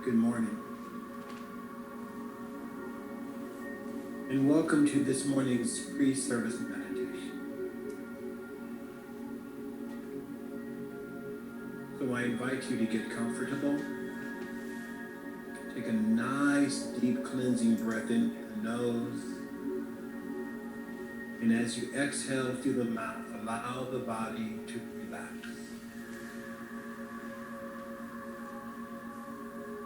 Good morning, and welcome to this morning's pre-service meditation. So I invite you to get comfortable. Take a nice, deep cleansing breath in the nose, and as you exhale through the mouth, allow the body to relax.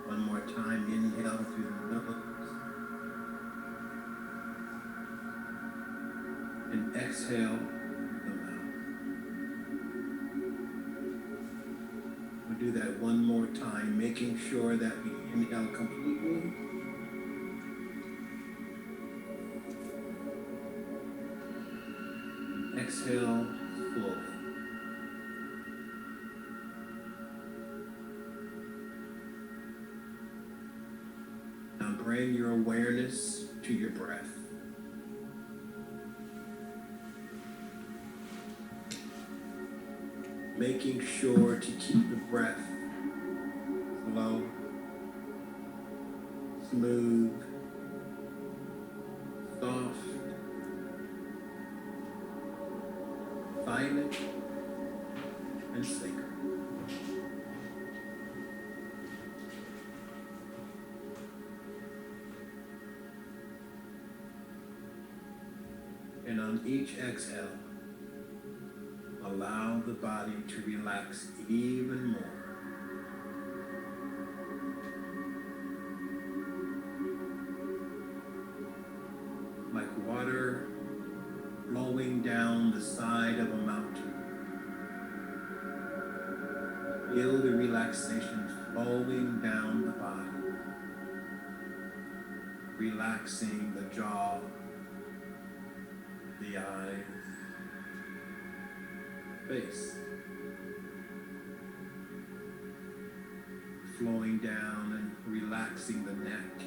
One more time, inhale through the nose, and exhale through the mouth. We'll do that one more time, making sure that we inhale completely, exhale fully. Now bring your awareness to your breath. Making sure to keep the breath slow, smooth, soft, silent, and sacred. And on each exhale, allow the body to relax even more. Like water flowing down the side of a mountain. Feel the relaxation flowing down the body, relaxing the jaw, the eyes, face, flowing down and relaxing the neck,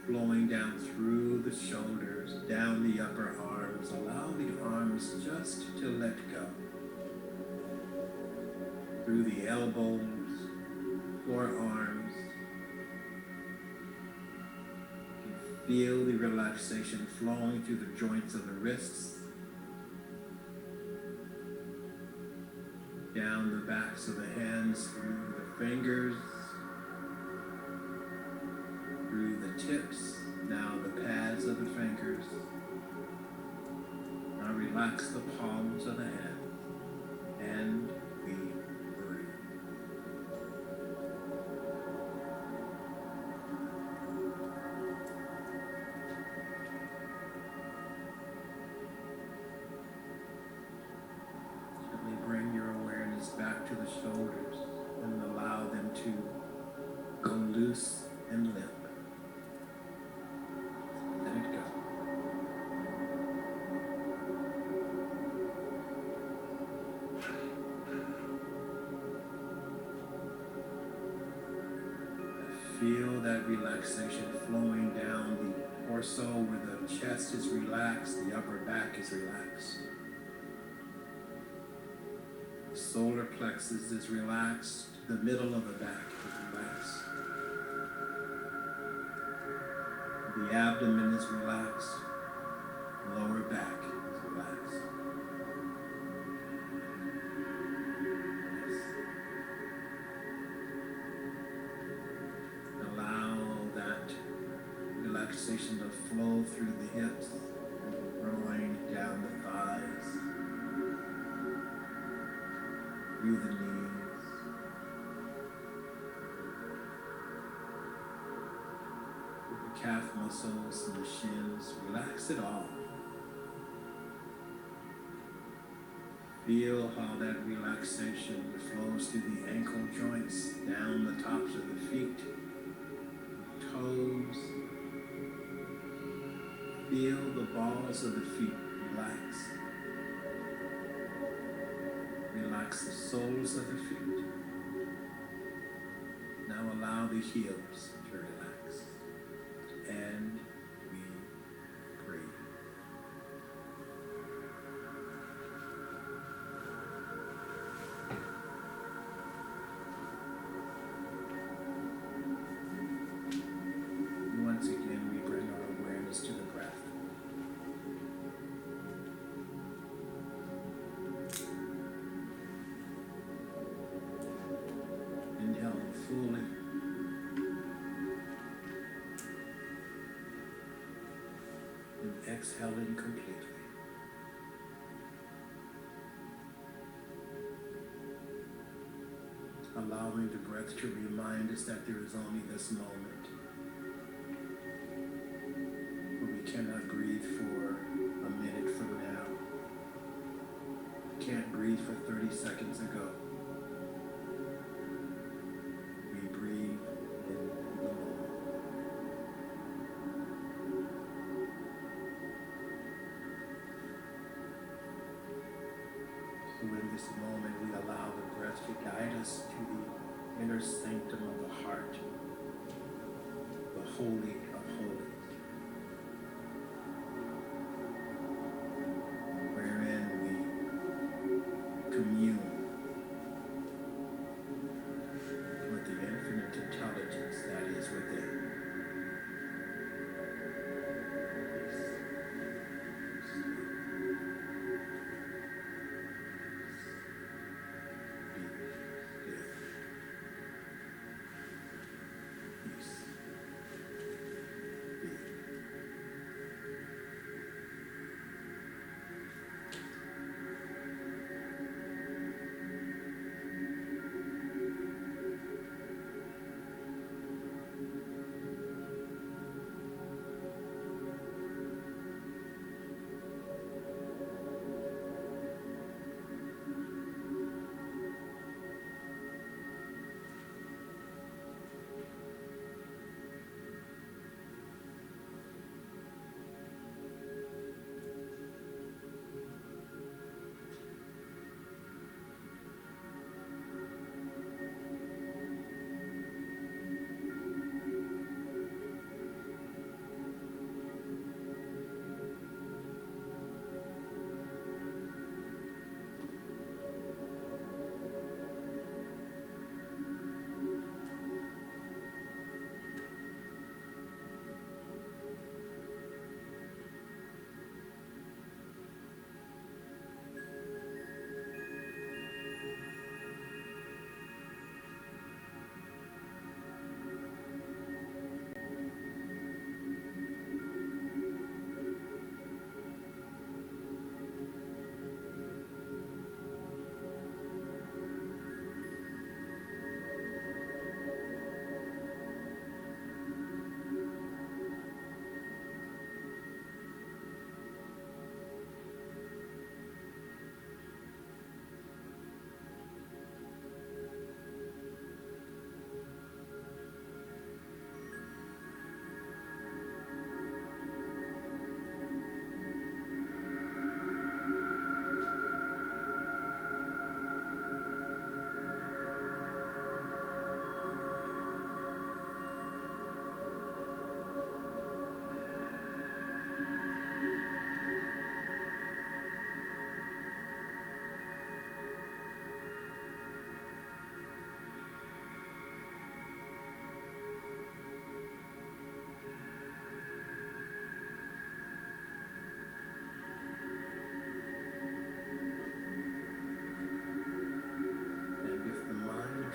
flowing down through the shoulders, down the upper arms. Allow the arms just to let go. Through the elbows, forearms. Feel the relaxation flowing through the joints of the wrists, down the backs of the hands, through the fingers, through the tips, now the pads of the fingers. Now relax the palms of the hands, and we breathe. Gently bring your awareness back to the shoulders and allow them to go loose and limp. Let it go. Feel that relaxation flowing down the torso where the chest is relaxed, the upper back is relaxed. The solar plexus is relaxed, the middle of the back is relaxed. The abdomen is relaxed, lower back is relaxed. Allow that relaxation to flow through the hips, rolling down the thighs, through the knees, through the calf muscles and the shins. Relax it all. Feel how that relaxation flows through the ankle joints, down the tops of the feet, toes. Feel the balls of the feet relax. Relax the soles of the feet. Now allow the heels to relax. And we breathe. fully. And exhaling completely. Allowing the breath to remind us that there is only this moment, where we cannot breathe for a minute from now. We can't breathe for 30 seconds ago. We breathe in the moment. So in this moment, we allow the breath to guide us to the inner sanctum of the heart, the Holy of Holies, wherein we commune with the infinite intelligence that is within.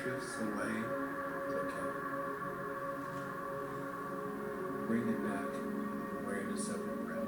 Drifts away, it's okay. Bring it back, awareness of your breath.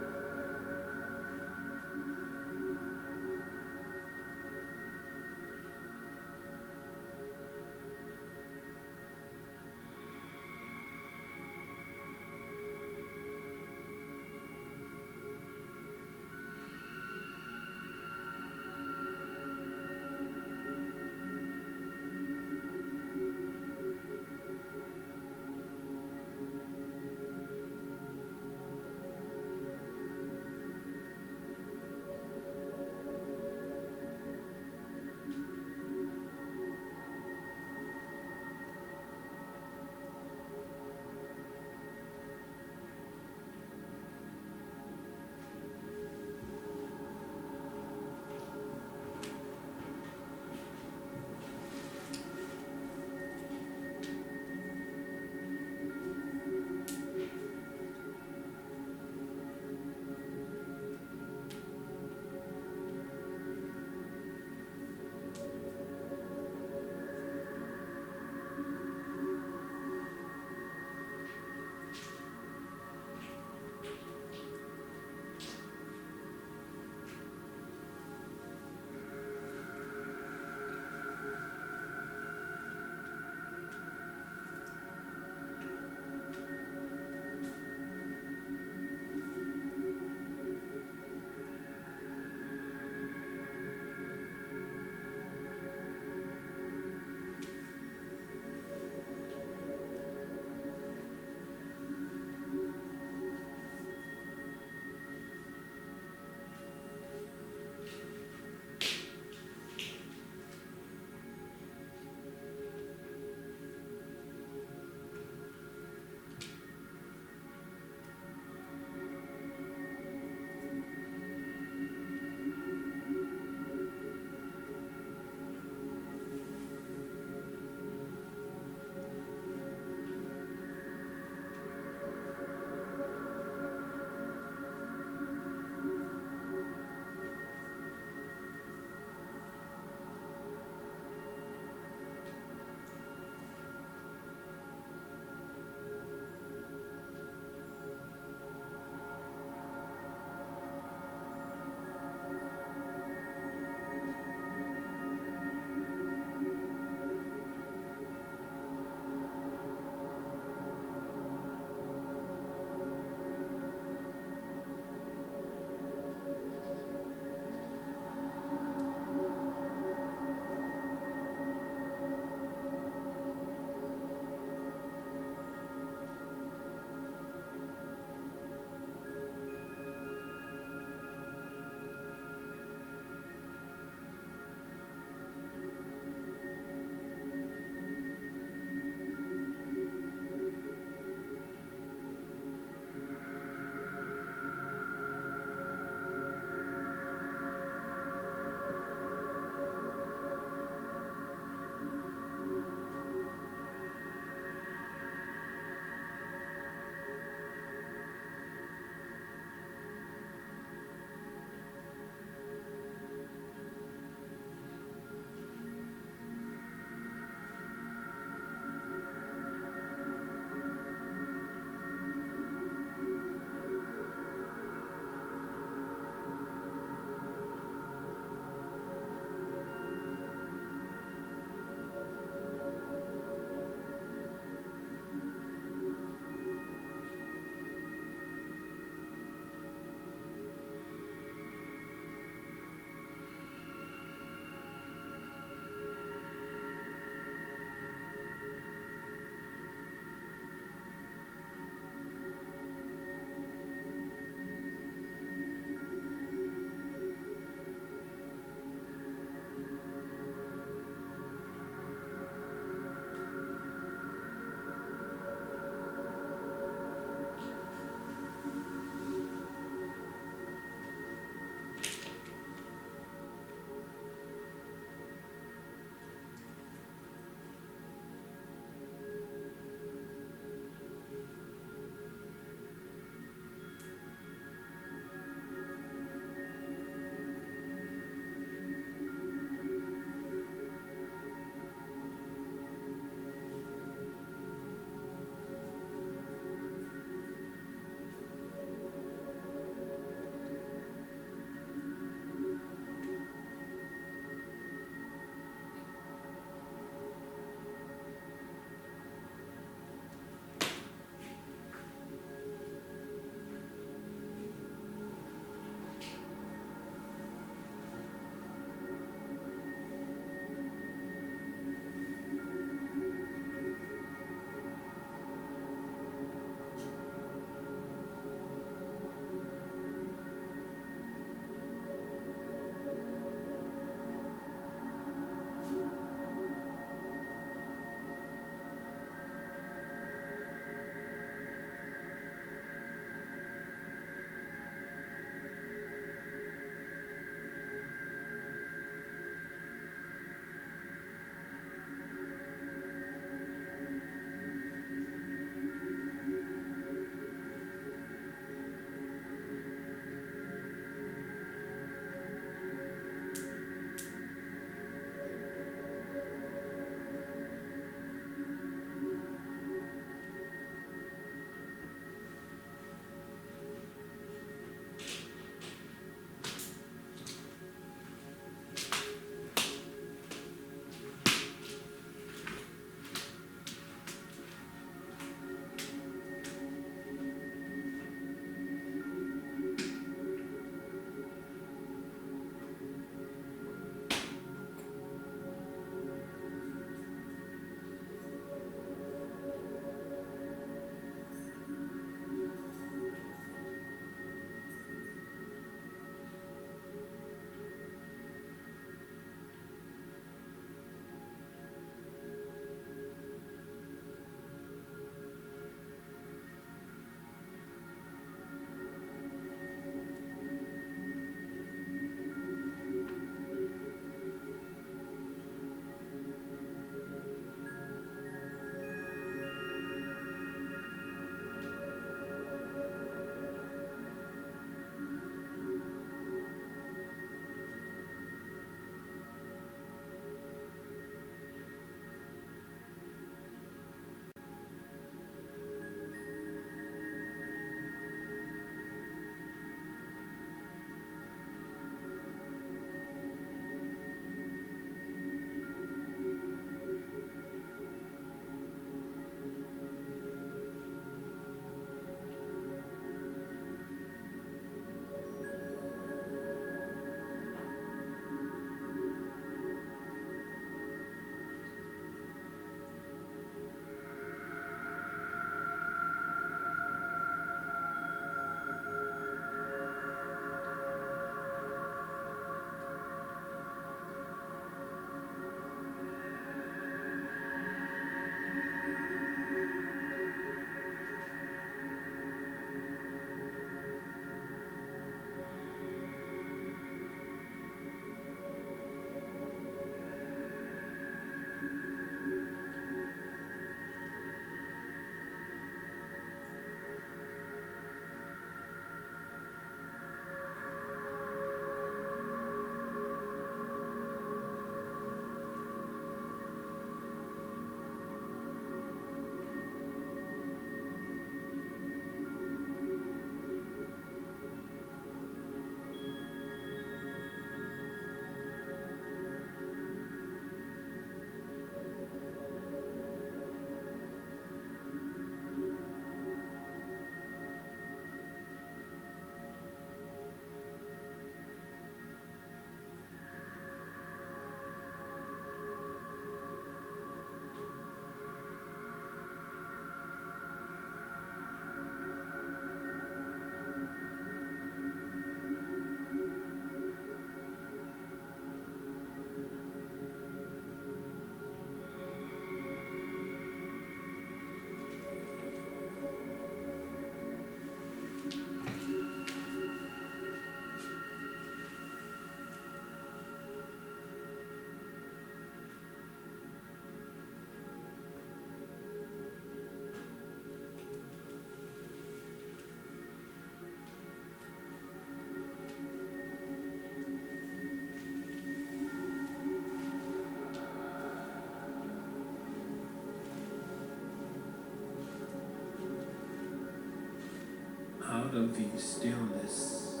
of the stillness,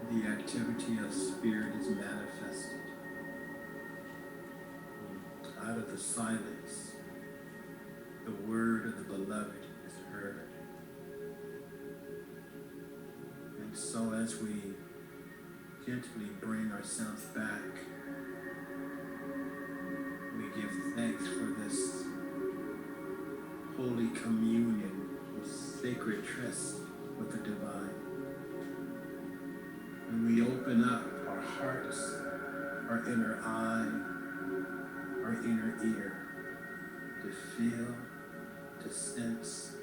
the activity of spirit is manifested. Out of the silence, the word of the beloved is heard. And so as we gently bring ourselves back, we give thanks for this holy communion, this sacred tryst with the divine. And we open up our hearts, our inner eye, our inner ear to feel, to sense,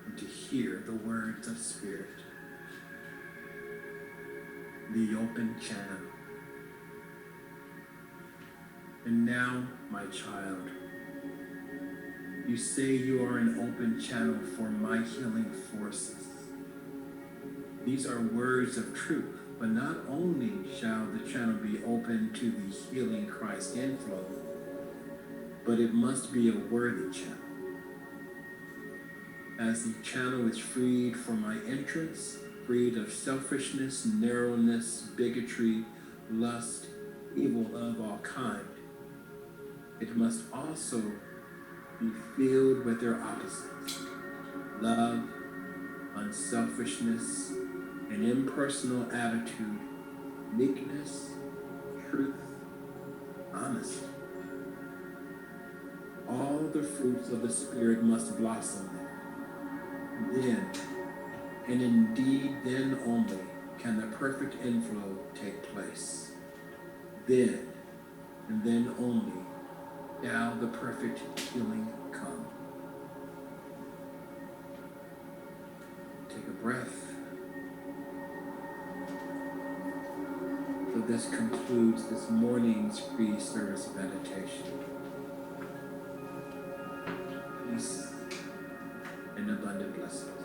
and to hear the words of Spirit. The open channel. And now, my child, you say you are an open channel for my healing forces. These are words of truth, but not only shall the channel be open to the healing Christ inflow, but it must be a worthy channel. As the channel is freed from my entrance, freed of selfishness, narrowness, bigotry, lust, evil of all kind, it must also be filled with their opposites: love, unselfishness, an impersonal attitude, meekness, truth, honesty. All the fruits of the Spirit must blossom there. Then, and indeed then only, can the perfect inflow take place. Then, and then only, shall the perfect healing come. Take a breath. So this concludes this morning's pre-service meditation. Peace and abundant blessings.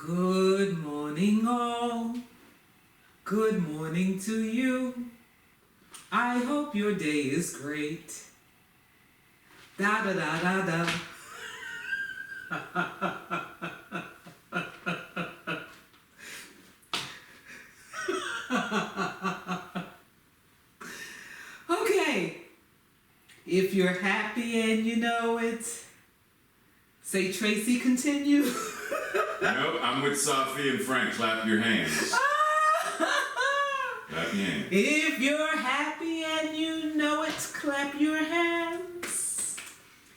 Good morning, all. Good morning to you. I hope your day is great. Da da da da da. Okay. If you're happy and you know it, say Tracy, continue. Nope, I'm with Sophie and Frank. Clap your hands. Clap your hands. If you're happy and you know it, clap your hands.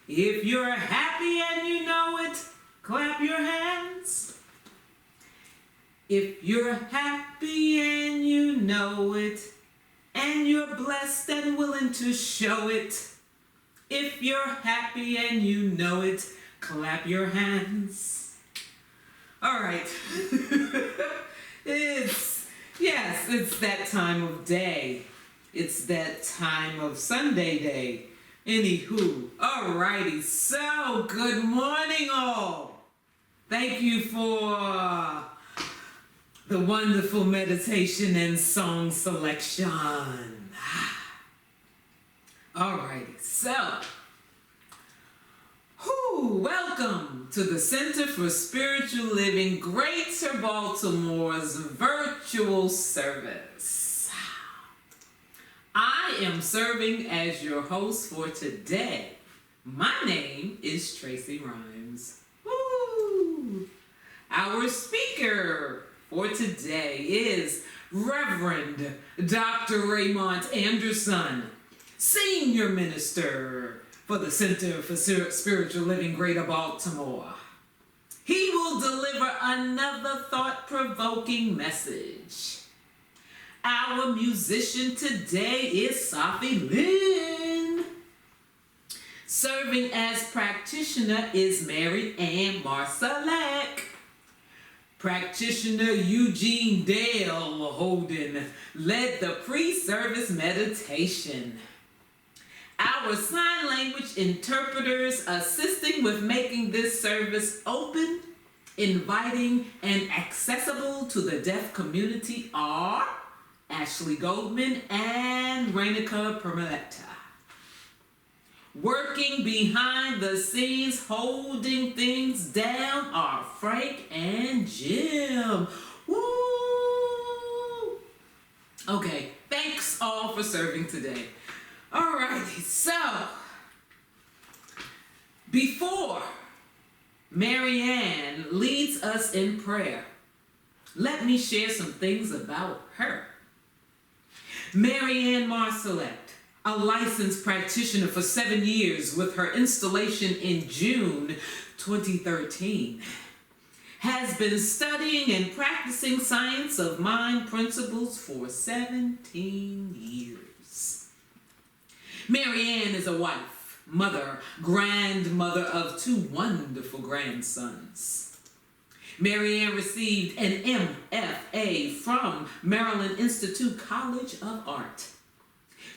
If you're happy and you know it, clap your hands. If you're happy and you know it, and you're blessed and willing to show it. If you're happy and you know it, clap your hands. All right. It's that time of day. It's that time of Sunday day. Anywho, alrighty. So, good morning all. Thank you for the wonderful meditation and song selection. Alrighty, so, welcome to the Center for Spiritual Living, Greater Baltimore's virtual service. I am serving as your host for today. My name is Tracy Rhymes. Woo! Our speaker for today is Reverend Dr. Raymont Anderson, Senior Minister for the Center for Spiritual Living, Greater Baltimore. He will deliver another thought-provoking message. Our musician today is Sophie Lynn. Serving as practitioner is Mary Ann Marsalek. Practitioner Eugene Dale Holden led the pre-service meditation. Our sign language interpreters assisting with making this service open, inviting, and accessible to the deaf community are Ashley Goldman and Rainica Permaletta. Working behind the scenes, holding things down are Frank and Jim. Woo! Okay, thanks all for serving today. Alrighty, so before Mary Ann leads us in prayer, let me share some things about her. Mary Ann Marsalek, a licensed practitioner for 7 years with her installation in June 2013, has been studying and practicing science of mind principles for 17 years. Mary Ann is a wife, mother, grandmother of 2 wonderful grandsons. Mary Ann received an MFA from Maryland Institute College of Art.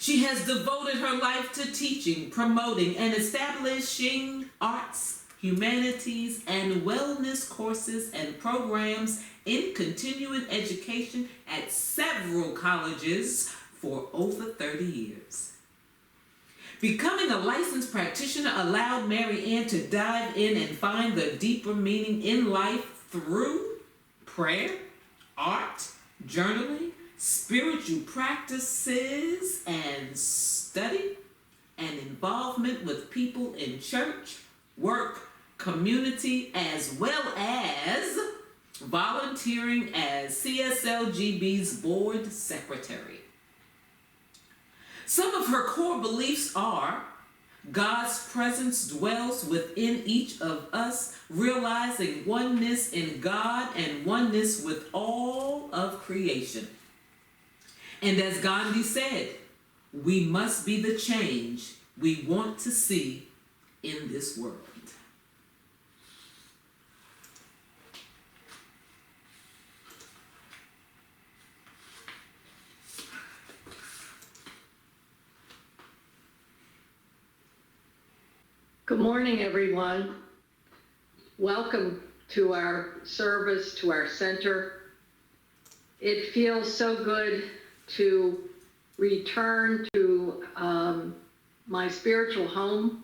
She has devoted her life to teaching, promoting, and establishing arts, humanities, and wellness courses and programs in continuing education at several colleges for over 30 years. Becoming a licensed practitioner allowed Mary Ann to dive in and find the deeper meaning in life through prayer, art, journaling, spiritual practices, and study, and involvement with people in church, work, community, as well as volunteering as CSLGB's board secretary. Some of her core beliefs are God's presence dwells within each of us, realizing oneness in God and oneness with all of creation. And as Gandhi said, we must be the change we want to see in this world. Good morning, everyone. Welcome to our service, to our center. It feels so good to return to my spiritual home.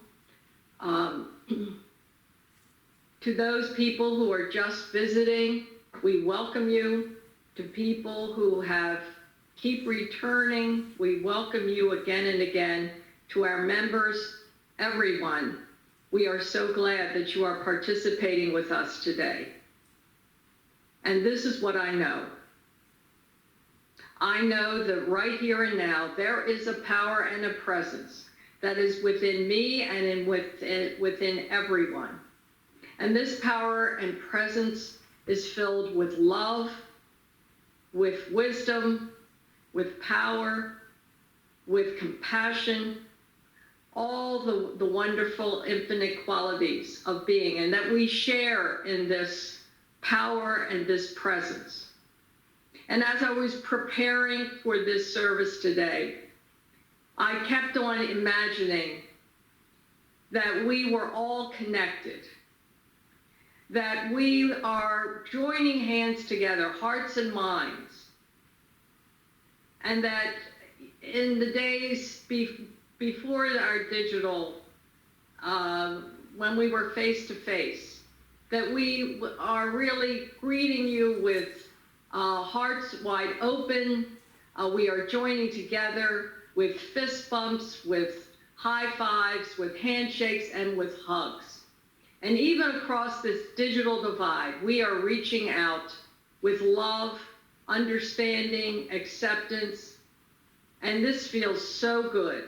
To those people who are just visiting, we welcome you. To people who keep returning, we welcome you again and again to our members, everyone, we are so glad that you are participating with us today. And this is what I know. I know that right here and now, there is a power and a presence that is within me and within everyone. And this power and presence is filled with love, with wisdom, with power, with compassion, all the wonderful infinite qualities of being, and that we share in this power and this presence. And as I was preparing for this service today, I kept on imagining that we were all connected, that we are joining hands together, hearts and minds, and that in the days before our digital, when we were face to face, that we are really greeting you with hearts wide open. We are joining together with fist bumps, with high fives, with handshakes, and with hugs. And even across this digital divide, we are reaching out with love, understanding, acceptance, and this feels so good.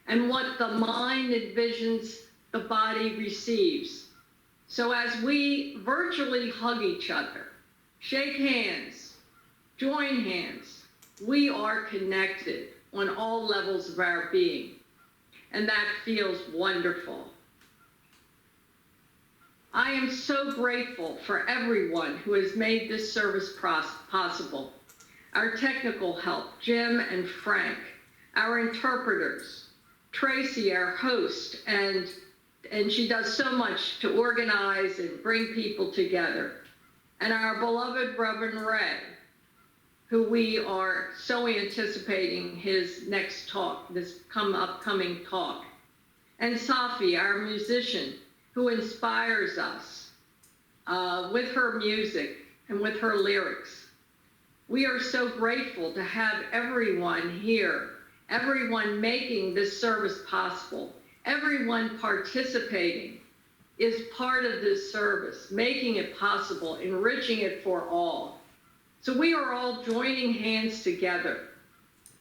And what the mind envisions, the body receives. So as we virtually hug each other, shake hands, join hands, we are connected on all levels of our being. And that feels wonderful. I am so grateful for everyone who has made this service possible. Our technical help, Jim and Frank, our interpreters, Tracy, our host, and she does so much to organize and bring people together. And our beloved Reverend Ray, who we are so anticipating his next talk, this upcoming talk. And Safi, our musician, who inspires us with her music and with her lyrics. We are so grateful to have everyone here, everyone making this service possible, everyone participating is part of this service, making it possible, enriching it for all. So we are all joining hands together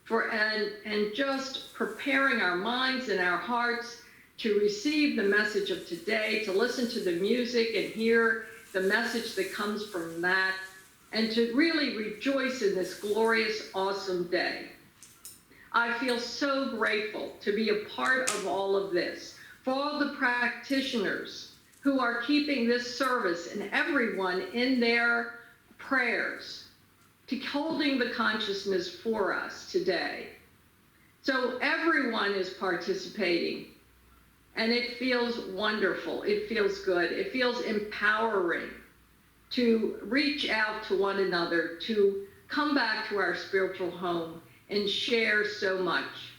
and just preparing our minds and our hearts to receive the message of today, to listen to the music and hear the message that comes from that, and to really rejoice in this glorious, awesome day. I feel so grateful to be a part of all of this, for all the practitioners who are keeping this service and everyone in their prayers, to holding the consciousness for us today. So everyone is participating, and it feels wonderful. It feels good. It feels empowering to reach out to one another, to come back to our spiritual home and share so much.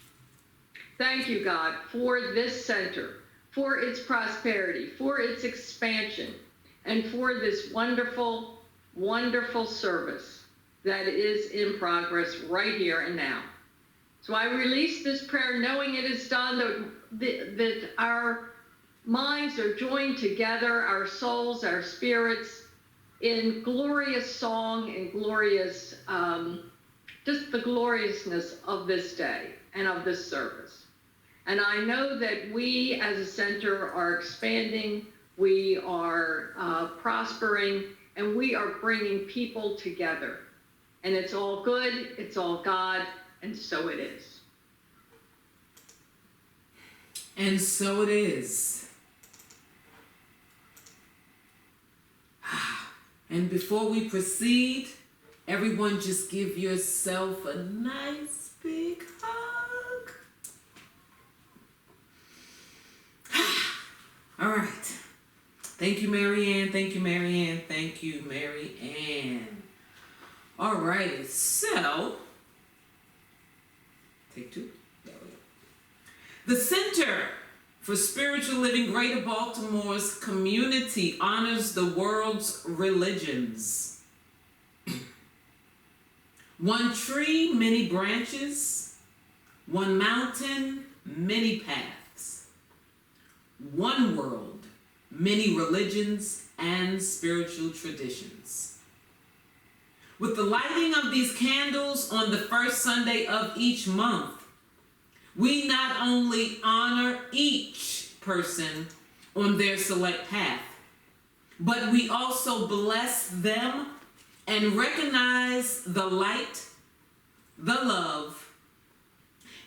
Thank you, God, for this center, for its prosperity, for its expansion, and for this wonderful, wonderful service that is in progress right here and now. So I release this prayer knowing it is done, that our minds are joined together, our souls, our spirits, in glorious song and glorious, just the gloriousness of this day and of this service. And I know that we as a center are expanding, we are prospering, and we are bringing people together. And it's all good, it's all God, and so it is. And so it is. And before we proceed, everyone just give yourself a nice big hug. All right. Thank you, Mary Ann. Thank you, Mary Ann. Thank you, Mary Ann. All right, so, take two. There we go. The Center for Spiritual Living Greater Baltimore's community honors the world's religions. One tree, many branches. One mountain, many paths. One world, many religions and spiritual traditions. With the lighting of these candles on the first Sunday of each month, we not only honor each person on their select path, but we also bless them and recognize the light, the love,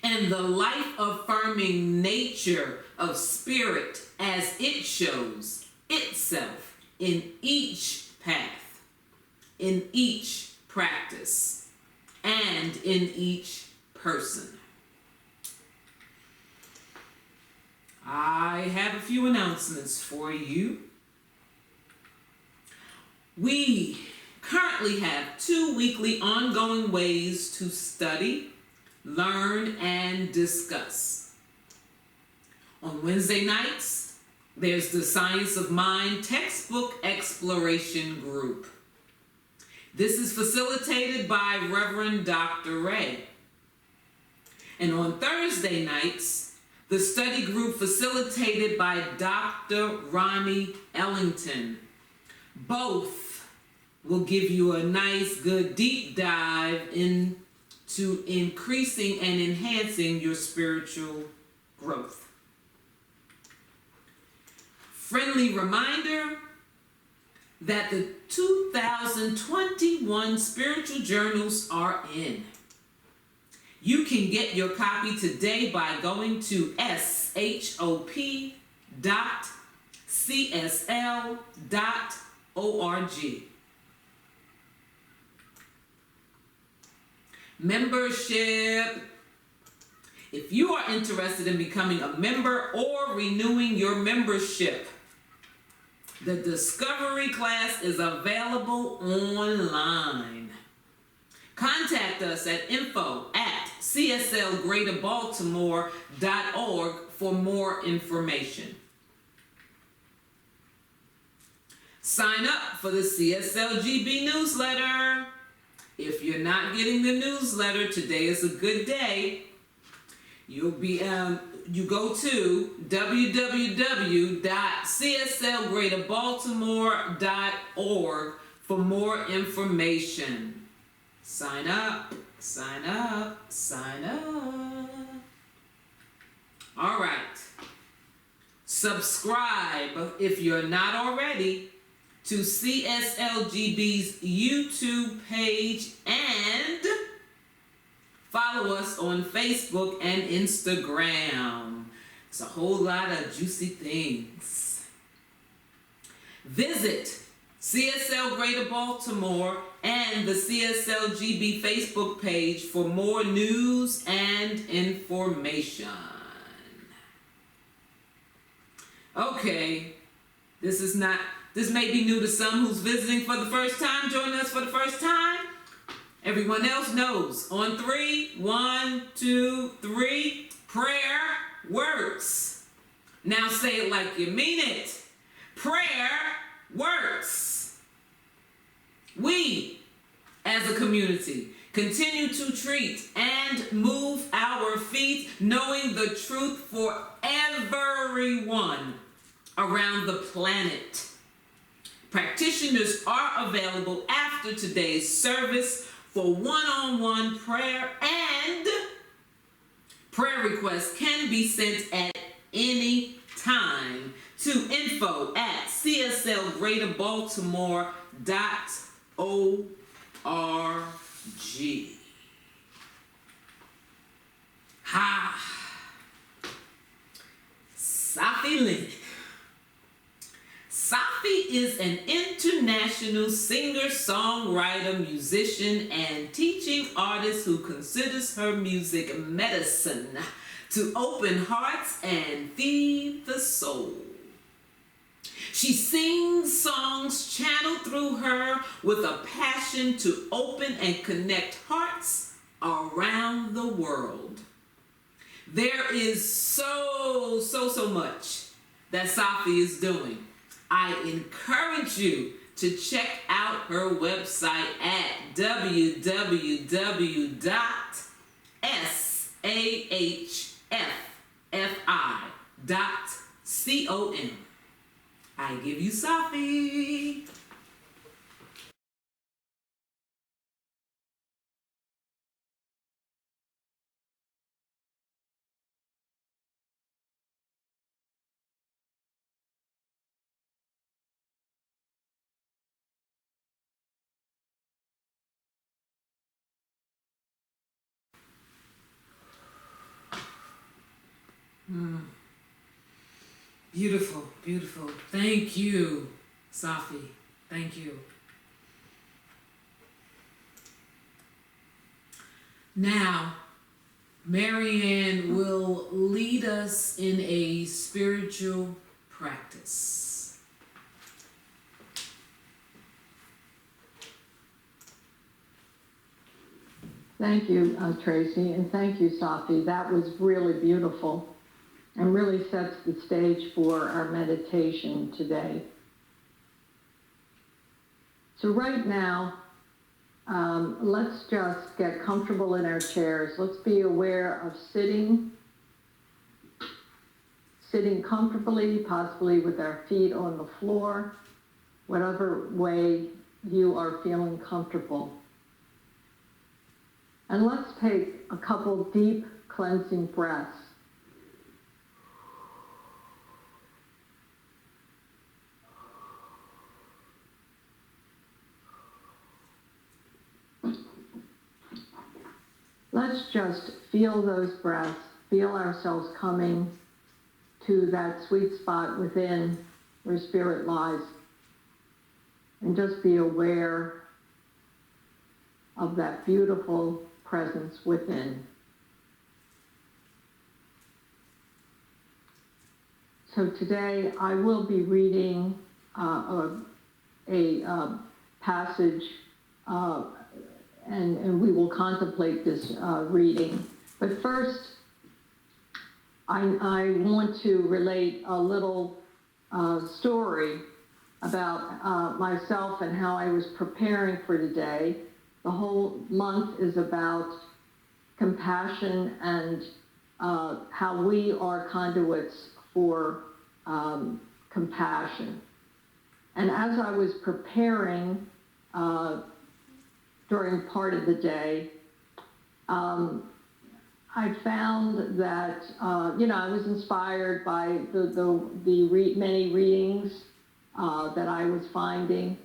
and the life-affirming nature of spirit as it shows itself in each path, in each practice, and in each person. I have a few announcements for you. We currently have 2 weekly ongoing ways to study, learn, and discuss. On Wednesday nights, there's the Science of Mind textbook exploration group. This is facilitated by Reverend Dr. Ray. And on Thursday nights, the study group facilitated by Dr. Ronnie Ellington. Both will give you a nice, good deep dive into increasing and enhancing your spiritual growth. Friendly reminder that the 2021 spiritual journals are in. You can get your copy today by going to shop.csl.org. Membership. If you are interested in becoming a member or renewing your membership, the Discovery class is available online. Contact us at info@cslgreaterbaltimore.org for more information. Sign up for the CSLGB newsletter. If you're not getting the newsletter, today is a good day. You go to www.cslgreaterbaltimore.org for more information. Sign up, sign up, sign up. All right. Subscribe, if you're not already, to CSLGB's YouTube page and follow us on Facebook and Instagram. It's a whole lot of juicy things. Visit CSL Greater Baltimore and the CSLGB Facebook page for more news and information. Okay, this may be new to some who's visiting for the first time, joining us for the first time. Everyone else knows. On 3, 1, 2, 3, prayer works. Now say it like you mean it. Prayer works. We, as a community, continue to treat and move our feet, knowing the truth for everyone around the planet. Practitioners are available after today's service for one-on-one prayer, and prayer requests can be sent at any time to info@cslgreaterbaltimore.org. Ha! Safi Lynn. Safi is an international singer, songwriter, musician, and teaching artist who considers her music medicine to open hearts and feed the soul. She sings songs channeled through her with a passion to open and connect hearts around the world. There is so much that Safi is doing. I encourage you to check out her website at www.sahfpodcast.com. I give you Safi. Beautiful, beautiful. Thank you, Safi. Thank you. Now, Marianne will lead us in a spiritual practice. Thank you, Tracy, and thank you, Safi. That was really beautiful and really sets the stage for our meditation today. So right now, let's just get comfortable in our chairs. Let's be aware of sitting comfortably, possibly with our feet on the floor, whatever way you are feeling comfortable. And let's take a couple deep cleansing breaths. Let's just feel those breaths, feel ourselves coming to that sweet spot within where spirit lies, and just be aware of that beautiful presence within. So today I will be reading a passage and we will contemplate this reading. But first, I want to relate a little story about myself and how I was preparing for today. The whole month is about compassion and how we are conduits for compassion. And as I was preparing during part of the day, I found that, I was inspired by the many readings that I was finding.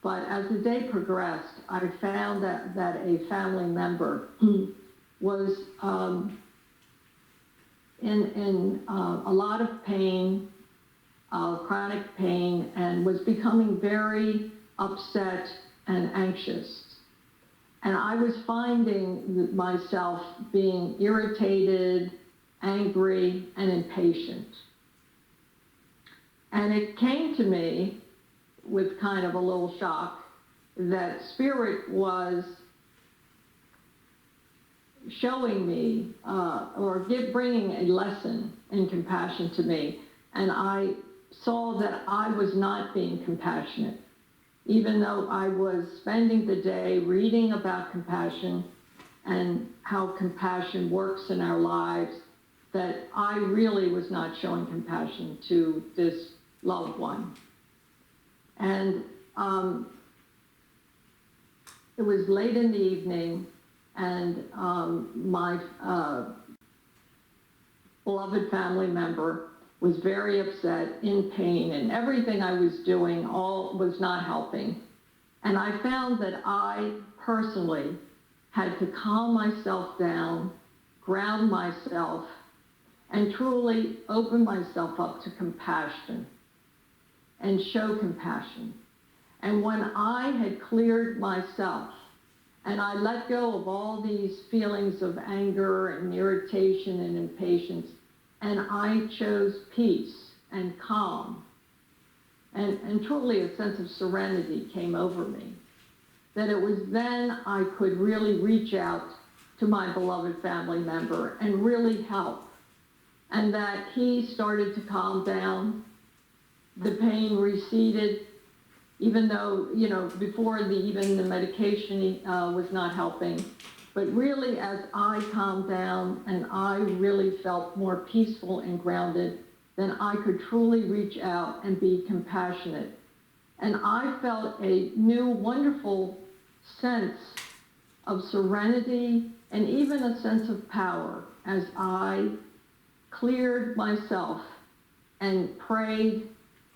But as the day progressed, I found that a family member was in a lot of pain, chronic pain, and was becoming very upset and anxious. And I was finding myself being irritated, angry, and impatient. And it came to me with kind of a little shock that Spirit was showing me bringing a lesson in compassion to me. And I saw that I was not being compassionate. Even though I was spending the day reading about compassion and how compassion works in our lives, that I really was not showing compassion to this loved one. And it was late in the evening, and my beloved family member was very upset, in pain, and everything I was doing was not helping. And I found that I personally had to calm myself down, ground myself, and truly open myself up to compassion and show compassion. And when I had cleared myself and I let go of all these feelings of anger and irritation and impatience, and I chose peace and calm, and truly a sense of serenity came over me, that it was then I could really reach out to my beloved family member and really help. And that he started to calm down, the pain receded, even though, before even the medication was not helping. But really, as I calmed down and I really felt more peaceful and grounded, then I could truly reach out and be compassionate. And I felt a new, wonderful sense of serenity and even a sense of power as I cleared myself and prayed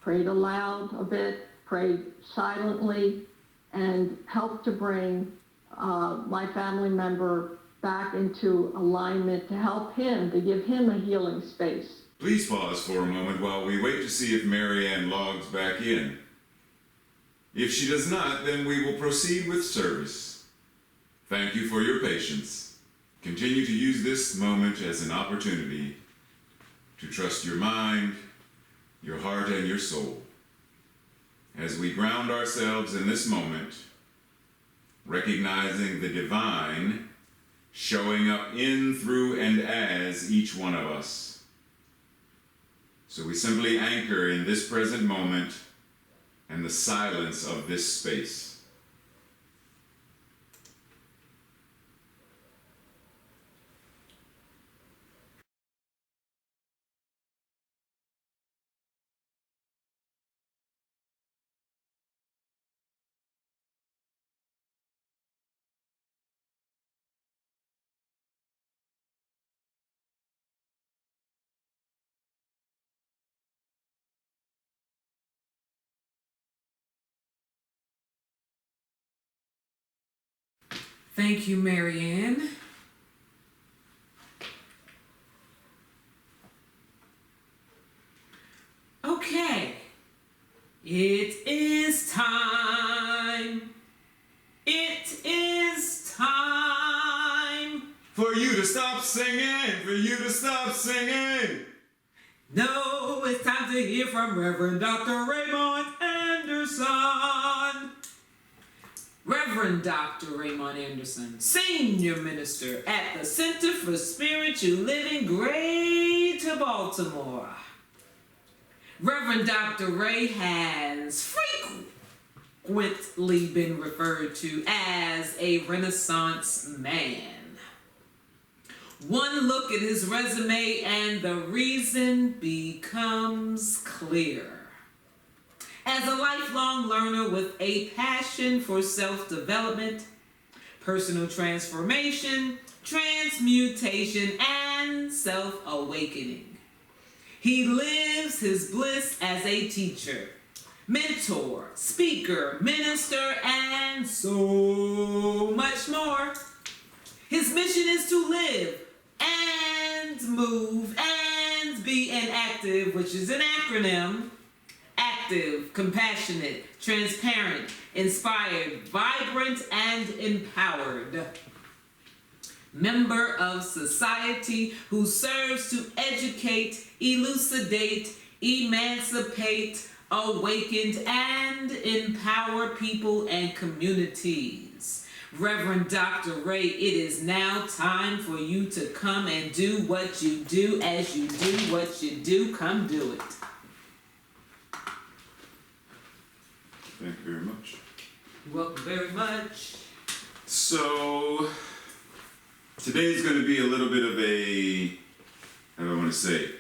aloud a bit, prayed silently, and helped to bring my family member back into alignment to help him, to give him a healing space. Please pause for a moment while we wait to see if Mary Ann logs back in. If she does not, then we will proceed with service. Thank you for your patience. Continue to use this moment as an opportunity to trust your mind, your heart, and your soul. As we ground ourselves in this moment, recognizing the divine showing up in, through, and as each one of us. So we simply anchor in this present moment and the silence of this space. Thank you, Mary Ann. Okay, it is time. It is time. For you to stop singing, for you to stop singing. No, it's time to hear from Reverend Dr. Raymont Anderson. Reverend Dr. Raymont Anderson, Senior Minister at the Center for Spiritual Living, Greater Baltimore. Reverend Dr. Ray has frequently been referred to as a Renaissance man. One look at his resume and the reason becomes clear. As a lifelong learner with a passion for self-development, personal transformation, transmutation, and self-awakening, he lives his bliss as a teacher, mentor, speaker, minister, and so much more. His mission is to live and move and be an active, which is an acronym, active, compassionate, transparent, inspired, vibrant, and empowered member of society who serves to educate, elucidate, emancipate, awaken, and empower people and communities. Reverend Dr. Ray, it is now time for you to come and do what you do as you do what you do. Come do it. Thank you very much. You're welcome very much. So, today's going to be a little bit of a, how do I want to say,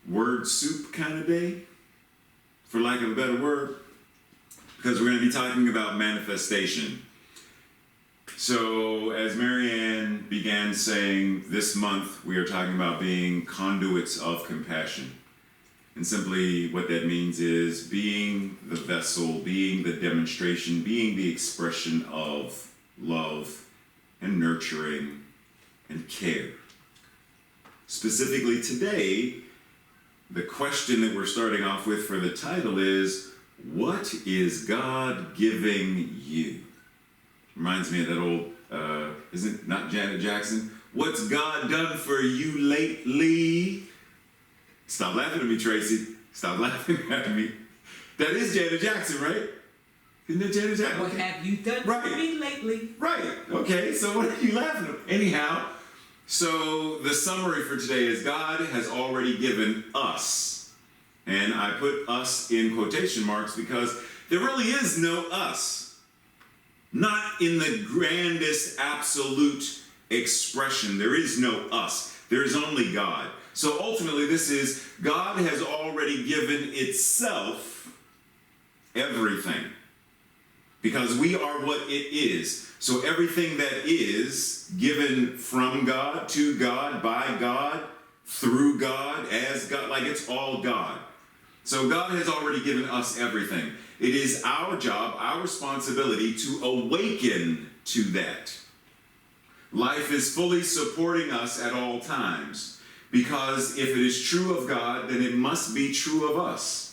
word soup kind of day, for lack of a better word, because we're going to be talking about manifestation. So, as Mary Ann began saying, this month we are talking about being conduits of compassion. And simply what that means is being the vessel, being the demonstration, being the expression of love and nurturing and care. Specifically today, the question that we're starting off with for the title is, what is God giving you? Reminds me of that old, isn't it not Janet Jackson? What's God done for you lately? Stop laughing at me, Tracy. Stop laughing at me. That is Janet Jackson, right? Isn't that Janet Jackson? What have you done for me lately? Right. Okay, so what are you laughing at? Anyhow, so the summary for today is God has already given us. And I put us in quotation marks because there really is no us. not in the grandest absolute expression. There is no us. There is only God. So ultimately, this is God has already given itself everything, because we are what it is. So everything that is given from God, to God, by God, through God, as God, like it's all God. So God has already given us everything. It is our job, our responsibility to awaken to that. Life is fully supporting us at all times, because if it is true of God, then it must be true of us.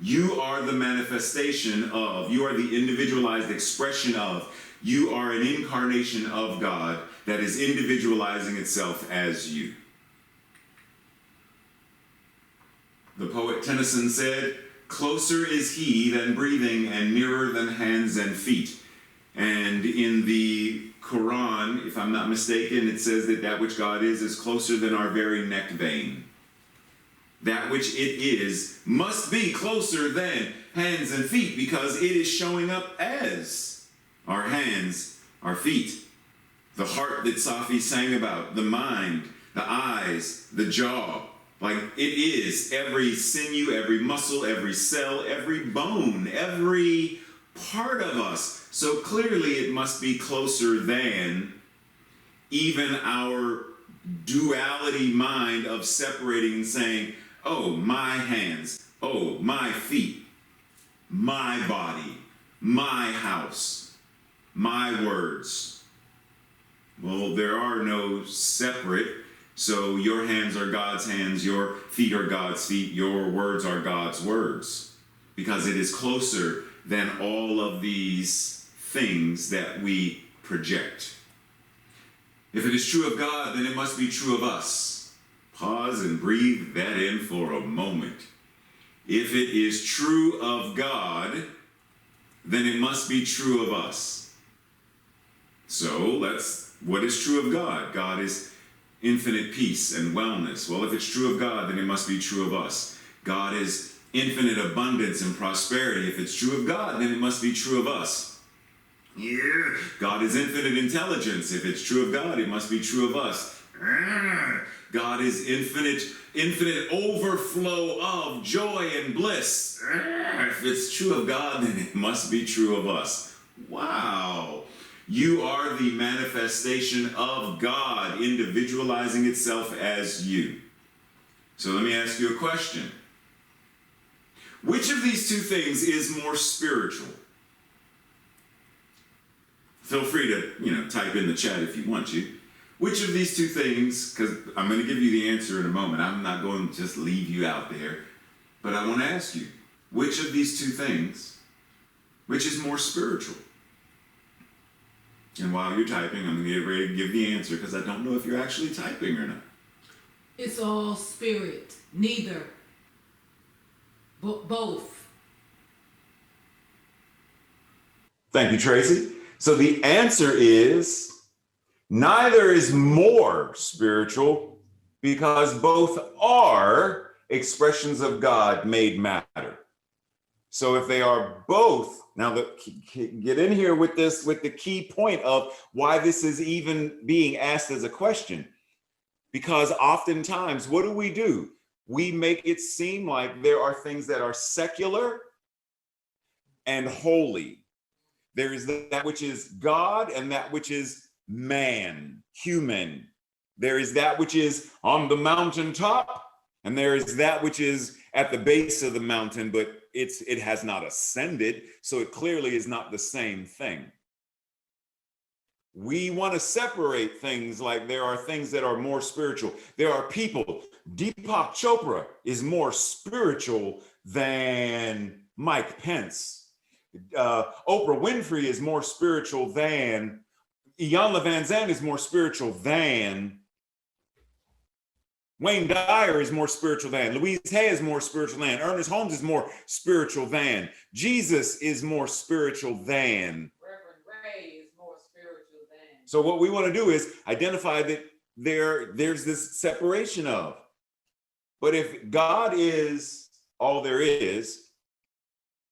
You are the manifestation of, you are the individualized expression of, you are an incarnation of God that is individualizing itself as you. The poet Tennyson said, "Closer is he than breathing and nearer than hands and feet." And in the Quran, if I'm not mistaken, it says that that which God is closer than our very neck vein. That which it is must be closer than hands and feet, because it is showing up as our hands, our feet, the heart that Safi sang about, the mind, the eyes, the jaw. Like it is every sinew, every muscle, every cell, every bone, every part of us. So clearly it must be closer than even our duality mind of separating and saying, oh, my hands, oh, my feet, my body, my house, my words. Well, there are no separate. So your hands are God's hands, your feet are God's feet, your words are God's words, because it is closer than all of these things that we project. If it is true of God, then it must be true of us. Pause and breathe that in for a moment. If it is true of God, then it must be true of us. So what is true of God? God is infinite peace and wellness. Well, if it's true of God, then it must be true of us. God is infinite abundance and prosperity. If it's true of God, then it must be true of us. Yeah. God is infinite intelligence. If it's true of God, it must be true of us. God is infinite overflow of joy and bliss. If it's true of God, then it must be true of us. Wow. You are the manifestation of God, individualizing itself as you. So let me ask you a question. Which of these two things is more spiritual? Feel free to, type in the chat if you want to. Which of these two things, because I'm going to give you the answer in a moment. I'm not going to just leave you out there. But I want to ask you, which of these two things, which is more spiritual? And while you're typing, I'm going to get ready to give the answer, because I don't know if you're actually typing or not. It's all spirit. Neither. Both. Thank you, Tracy. So the answer is neither is more spiritual, because both are expressions of God made matter. So if they are both, now get in here with this, with the key point of why this is even being asked as a question. Because oftentimes, what do? We make it seem like there are things that are secular and holy. There is that which is God and that which is man, human. There is that which is on the mountaintop, and there is that which is at the base of the mountain, but it has not ascended, so it clearly is not the same thing. We want to separate things, like there are things that are more spiritual. There are people. Deepak Chopra is more spiritual than Mike Pence. Oprah Winfrey is more spiritual than, Iyanla Vanzant is more spiritual than, Wayne Dyer is more spiritual than, Louise Hay is more spiritual than, Ernest Holmes is more spiritual than, Jesus is more spiritual than. Reverend Ray is more spiritual than. So what we want to do is identify that there's this separation of. But if God is all there is,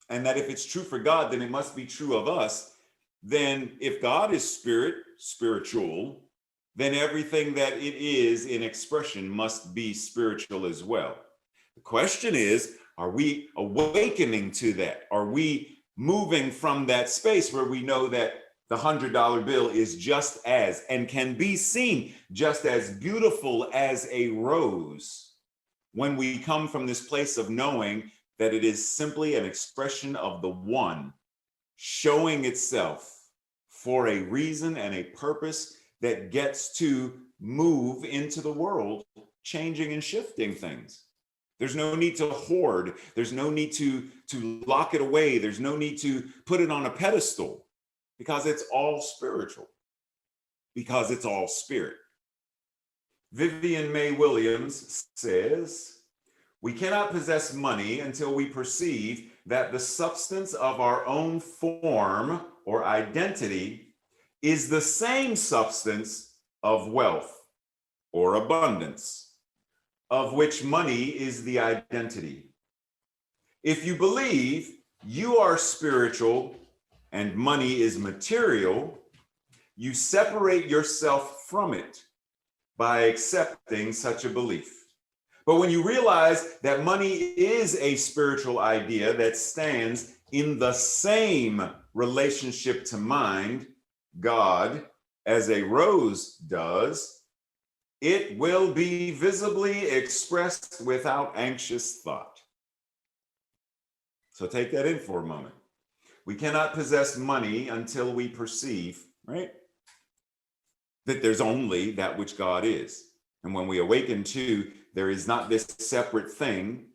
and that if it's true for God, then it must be true of us, then if God is spirit, spiritual, then everything that it is in expression must be spiritual as well. The question is, are we awakening to that? Are we moving from that space where we know that the $100 bill is just as and can be seen just as beautiful as a rose when we come from this place of knowing that it is simply an expression of the one showing itself for a reason and a purpose that gets to move into the world, changing and shifting things. There's no need to hoard. There's no need to lock it away. There's no need to put it on a pedestal because it's all spiritual, because it's all spirit. Vivian May Williams says, we cannot possess money until we perceive that the substance of our own form or identity is the same substance of wealth or abundance, of which money is the identity. If you believe you are spiritual and money is material, you separate yourself from it by accepting such a belief. But when you realize that money is a spiritual idea that stands in the same relationship to mind, God, as a rose does, it will be visibly expressed without anxious thought. So take that in for a moment. We cannot possess money until we perceive, right, that there's only that which God is. And when we awaken to there is not this separate thing,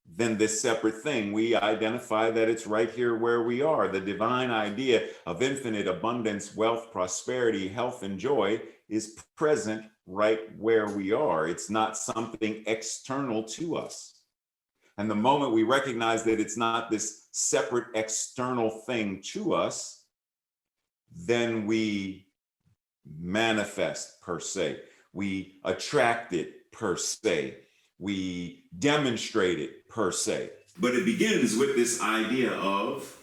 then this separate thing, we identify that it's right here where we are. The divine idea of infinite abundance, wealth, prosperity, health, and joy is present right where we are. It's not something external to us. And the moment we recognize that it's not this separate external thing to us, then we manifest per se. We attract it per se. We demonstrate it per se. But it begins with this idea of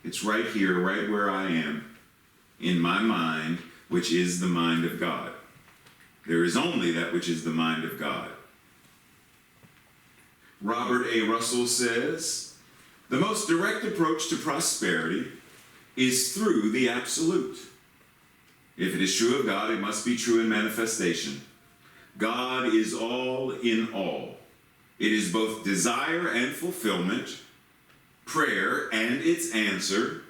it's right here, right where I am, in my mind, which is the mind of God. There is only that which is the mind of God. Robert A. Russell says, the most direct approach to prosperity is through the absolute. If it is true of God, it must be true in manifestation. God is all in all. It is both desire and fulfillment, prayer and its answer,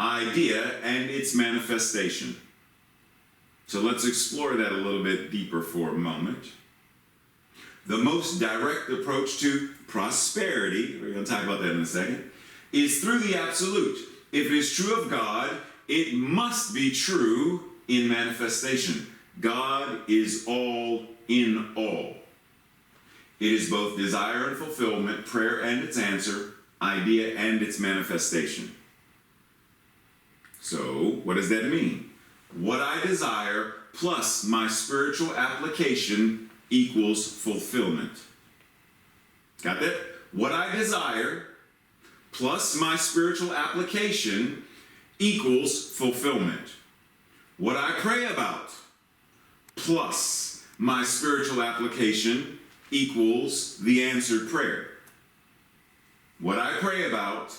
idea and its manifestation. So let's explore that a little bit deeper for a moment. The most direct approach to prosperity, we're going to talk about that in a second, is through the absolute. If it is true of God, it must be true in manifestation. God is all in all. It is both desire and fulfillment, prayer and its answer, idea and its manifestation. So, what does that mean? What I desire plus my spiritual application equals fulfillment. Got that? What I desire plus my spiritual application equals fulfillment. What I pray about plus my spiritual application equals the answered prayer. What I pray about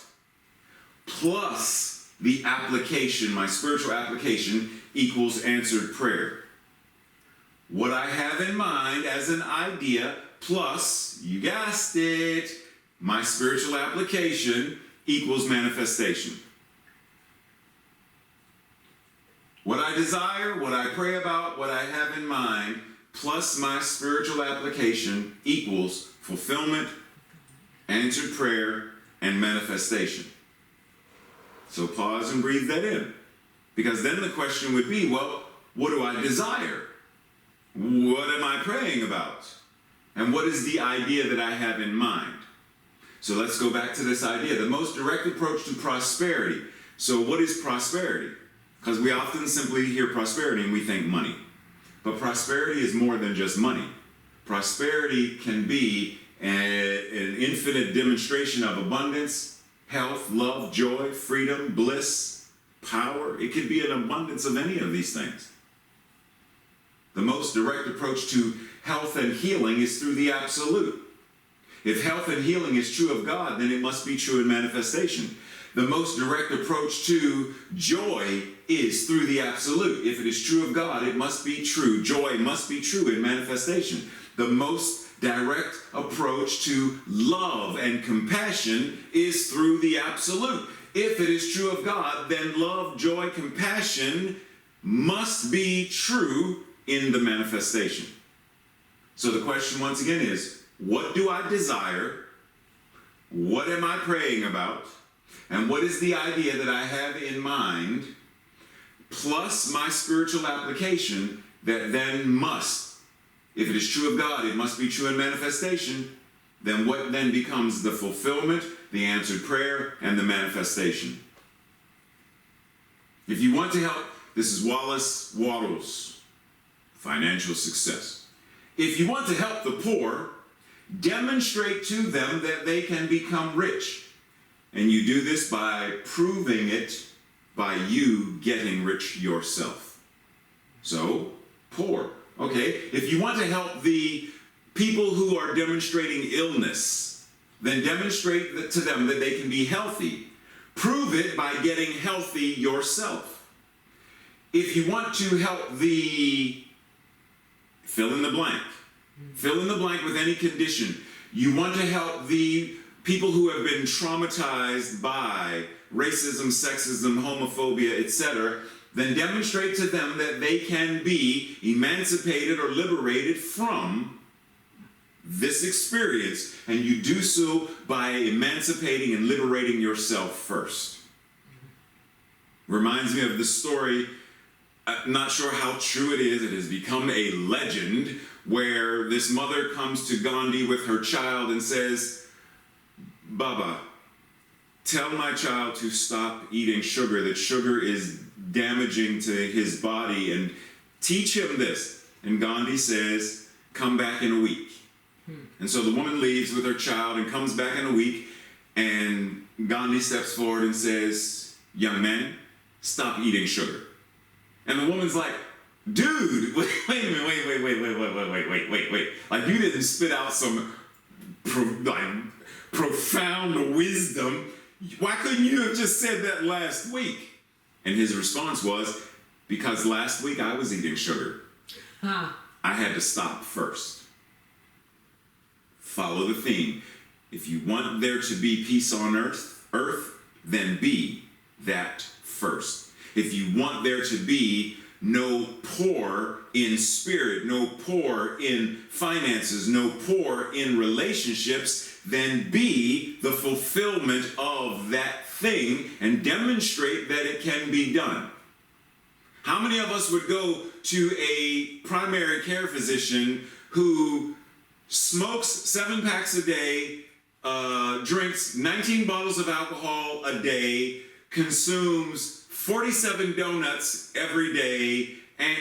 plus the application, my spiritual application, equals answered prayer. What I have in mind as an idea plus, you guessed it, my spiritual application equals manifestation. What I desire, what I pray about, what I have in mind, plus my spiritual application equals fulfillment, answered prayer, and manifestation. So pause and breathe that in. Because then the question would be, well, what do I desire? What am I praying about? And what is the idea that I have in mind? So let's go back to this idea, the most direct approach to prosperity. So what is prosperity? Because we often simply hear prosperity and we think money. But prosperity is more than just money. Prosperity can be an infinite demonstration of abundance, health, love, joy, freedom, bliss, power. It could be an abundance of any of these things. The most direct approach to health and healing is through the absolute. If health and healing is true of God, then it must be true in manifestation. The most direct approach to joy is through the absolute. If it is true of God, it must be true. Joy must be true in manifestation. The most direct approach to love and compassion is through the absolute. If it is true of God, then love, joy, compassion must be true in the manifestation. So the question once again is, what do I desire? What am I praying about? And what is the idea that I have in mind, plus my spiritual application that then must, if it is true of God, it must be true in manifestation, then what then becomes the fulfillment, the answered prayer, and the manifestation? If you want to help, this is Wallace Wattles, financial success. If you want to help the poor, demonstrate to them that they can become rich. And you do this by proving it by you getting rich yourself. So, poor. Okay, if you want to help the people who are demonstrating illness, then demonstrate to them that they can be healthy. Prove it by getting healthy yourself. If you want to help the fill in the blank with any condition, you want to help the people who have been traumatized by racism, sexism, homophobia, etc., then demonstrate to them that they can be emancipated or liberated from this experience, and you do so by emancipating and liberating yourself first. Reminds me of the story, I'm not sure how true it has become a legend, where this mother comes to Gandhi with her child and says, Baba, tell my child to stop eating sugar, that sugar is damaging to his body, and teach him this. And Gandhi says, come back in a week. And so the woman leaves with her child and comes back in a week, and Gandhi steps forward and says, young man, stop eating sugar. And the woman's like, dude, wait a minute, wait. Like, you didn't spit out some profound wisdom. Why couldn't you have just said that last week? And his response was, because last week I was eating sugar. I had to stop first. Follow the theme. If you want there to be peace on earth, then be that first. If you want there to be no poor in spirit, no poor in finances, no poor in relationships, then be the fulfillment of that thing and demonstrate that it can be done. How many of us would go to a primary care physician who smokes 7 packs a day, drinks 19 bottles of alcohol a day, consumes 47 donuts every day, and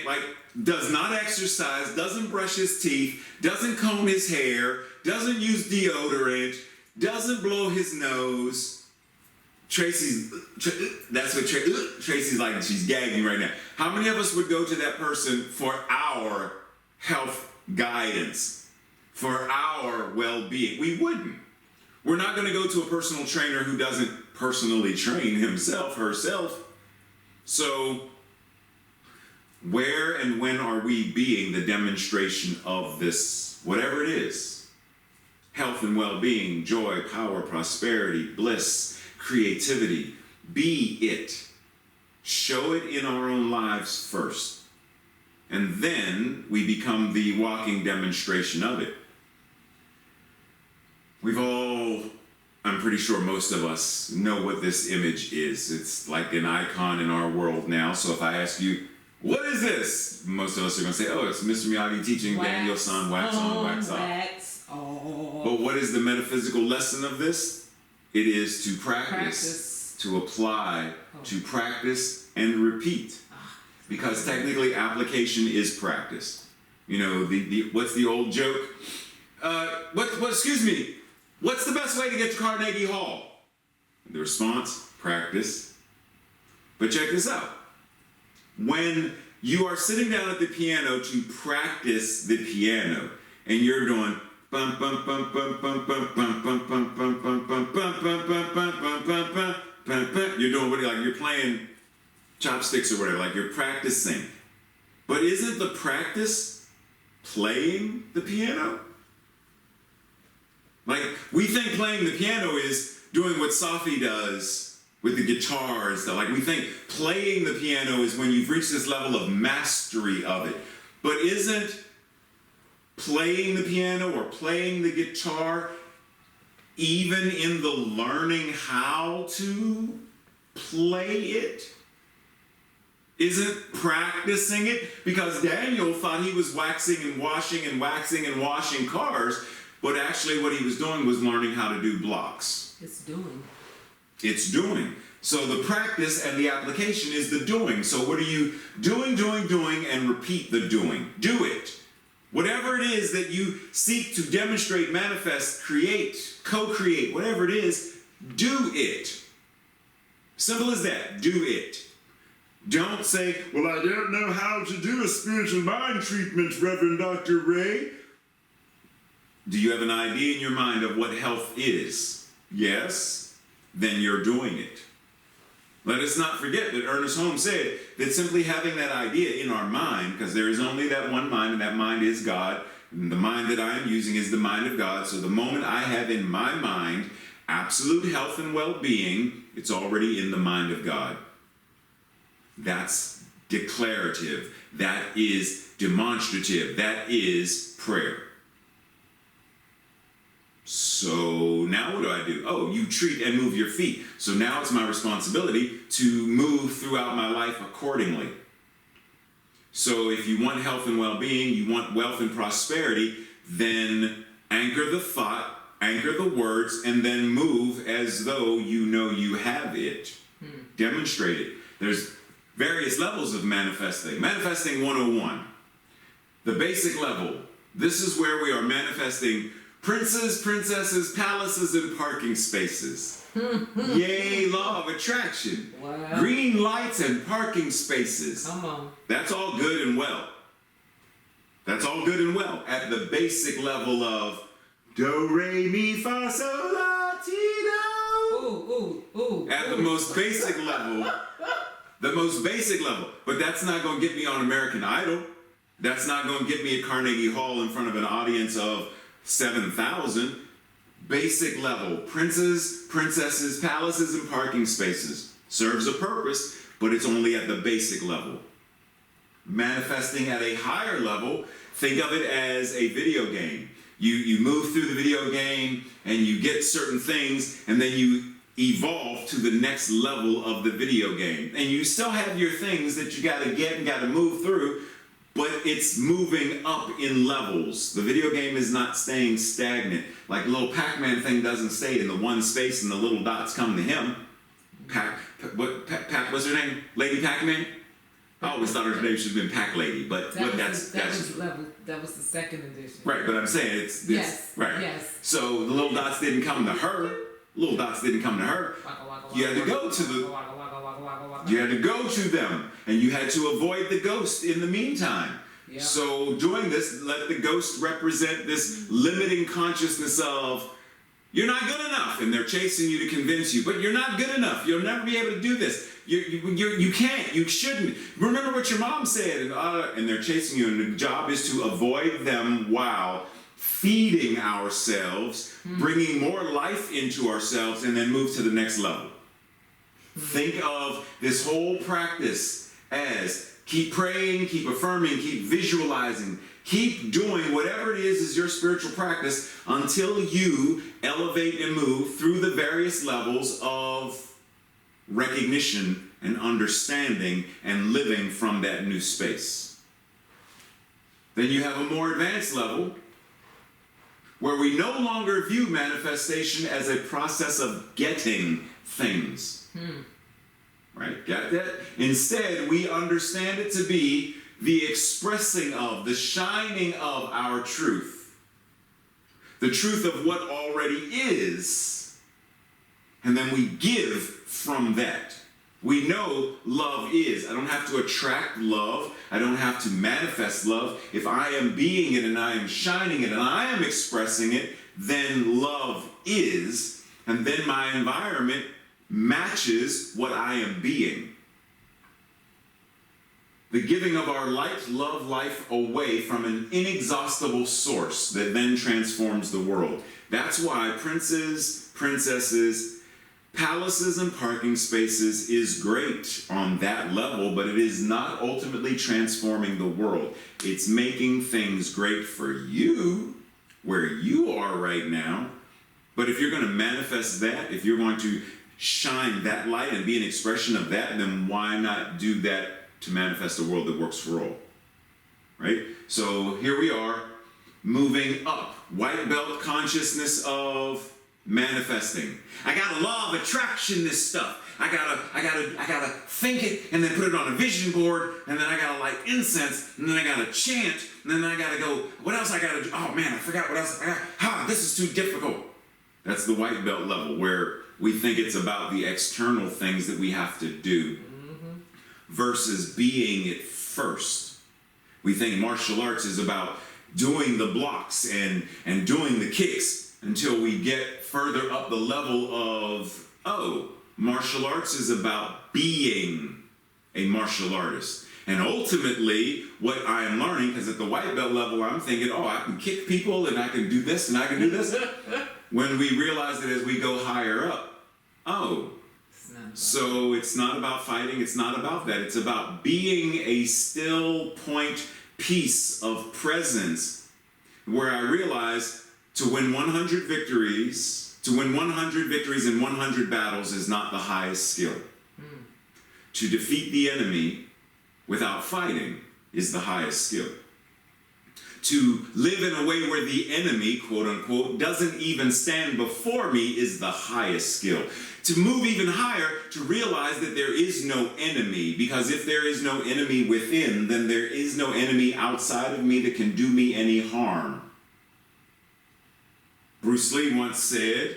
does not exercise, doesn't brush his teeth, doesn't comb his hair, doesn't use deodorant, doesn't blow his nose? That's what Tracy's like, she's gagging right now. How many of us would go to that person for our health guidance, for our well-being? We wouldn't. We're not going to go to a personal trainer who doesn't personally train himself, herself. So, where and when are we being the demonstration of this, whatever it is? Health and well-being, joy, power, prosperity, bliss, creativity. Be it. Show it in our own lives first. And then we become the walking demonstration of it. We've all, I'm pretty sure most of us know what this image is. It's like an icon in our world now. So if I ask you, what is this? Most of us are going to say, oh, it's Mr. Miyagi teaching Daniel-san, wax on, wax off. Wax off. But what is the metaphysical lesson of this? It is to practice. To apply, to practice and repeat. Because technically application is practice. You know, what's the old joke? Excuse me, what's the best way to get to Carnegie Hall? The response, practice. But check this out. When you are sitting down at the piano to practice the piano, and you're doing bum bum bum bum bum bum bum bum bum bum bum bum bum bum bum bum bum bum bum, you're doing what, like you're playing chopsticks or whatever, like you're practicing. But isn't the practice playing the piano? Like, we think playing the piano is doing what Safi does with the guitar and stuff. Like, we think playing the piano is when you've reached this level of mastery of it. But isn't playing the piano or playing the guitar even in the learning how to play it? Isn't practicing it? Because Daniel thought he was waxing and washing and waxing and washing cars, but actually what he was doing was learning how to do blocks. It's doing. It's doing. So the practice and the application is the doing. So what are you doing, and repeat the doing. Do it. Whatever it is that you seek to demonstrate, manifest, create, co-create, whatever it is, do it. Simple as that. Do it. Don't say, well, I don't know how to do a spiritual mind treatment, Reverend Dr. Ray. Do you have an idea in your mind of what health is? Yes? Then you're doing it. Let us not forget that Ernest Holmes said that simply having that idea in our mind, because there is only that one mind, and that mind is God, and the mind that I am using is the mind of God. So the moment I have in my mind absolute health and well-being, it's already in the mind of God. That's declarative. That is demonstrative. That is prayer. So now what do? Oh, you treat and move your feet. So now it's my responsibility to move throughout my life accordingly. So if you want health and well-being, you want wealth and prosperity, then anchor the thought, anchor the words, and then move as though you know you have it. Demonstrate it. There's various levels of manifesting. Manifesting 101. The basic level. This is where we are manifesting princes, princesses, palaces, and parking spaces. Yay, law of attraction. Wow. Green lights and parking spaces. Come on. That's all good and well. That's all good and well. At the basic level of do, re, mi, fa, sol, la, ti, do. Ooh. At the most basic level. The most basic level. But that's not going to get me on American Idol. That's not going to get me at Carnegie Hall in front of an audience of 7,000. Basic level. Princes, princesses, palaces, and parking spaces. Serves a purpose, but it's only at the basic level. Manifesting at a higher level, think of it as a video game. You move through the video game and you get certain things, and then you evolve to the next level of the video game. And you still have your things that you got to get and got to move through, but it's moving up in levels. The video game is not staying stagnant. Like the little Pac-Man thing doesn't stay in the one space and the little dots come to him. What's her name? Lady Pac-Man? I always thought her name should have been Pac Lady, but That was the second edition. right. But I'm saying it's yes, right. Yes. So the little dots didn't come to her. Little dots didn't come to her. You had to go to You had to go to them, and you had to avoid the ghost in the meantime. Yeah. So doing this, let the ghost represent this limiting consciousness of you're not good enough, and they're chasing you to convince you, but you're not good enough. You'll never be able to do this. You can't. You shouldn't. Remember what your mom said, and they're chasing you, and the job is to avoid them while feeding ourselves, bringing more life into ourselves, and then move to the next level. Think of this whole practice as keep praying, keep affirming, keep visualizing, keep doing whatever it is your spiritual practice until you elevate and move through the various levels of recognition and understanding and living from that new space. Then you have a more advanced level where we no longer view manifestation as a process of getting things. Right? Got that? Instead, we understand it to be the expressing of, the shining of our truth. The truth of what already is. And then we give from that. We know love is. I don't have to attract love. I don't have to manifest love. If I am being it and I am shining it and I am expressing it, then love is. And then my environment matches what I am being. The giving of our light, love, life away from an inexhaustible source that then transforms the world. That's why princes, princesses, palaces and parking spaces is great on that level, but it is not ultimately transforming the world. It's making things great for you, where you are right now. But if you're going to manifest that, if you're going to shine that light and be an expression of that, then why not do that to manifest a world that works for all? Right? So here we are, moving up. White belt consciousness of manifesting. I got a law of attraction, this stuff. I gotta think it and then put it on a vision board, and then I gotta light incense, and then I gotta chant, and then I gotta go, what else I gotta do? Oh man, I forgot what else. This is too difficult. That's the white belt level, where we think it's about the external things that we have to do versus being it first. We think martial arts is about doing the blocks and doing the kicks until we get further up the level of, martial arts is about being a martial artist. And ultimately, what I am learning, because at the white belt level, I'm thinking, I can kick people and I can do this and I can do this. When we realize that as we go higher up, so it's not about fighting, it's not about that. It's about being a still point piece of presence, where I realize to win 100 victories, in 100 battles is not the highest skill. To defeat the enemy without fighting is the highest skill. To live in a way where the enemy, quote unquote, doesn't even stand before me is the highest skill. To move even higher, to realize that there is no enemy, because if there is no enemy within, then there is no enemy outside of me that can do me any harm. Bruce Lee once said,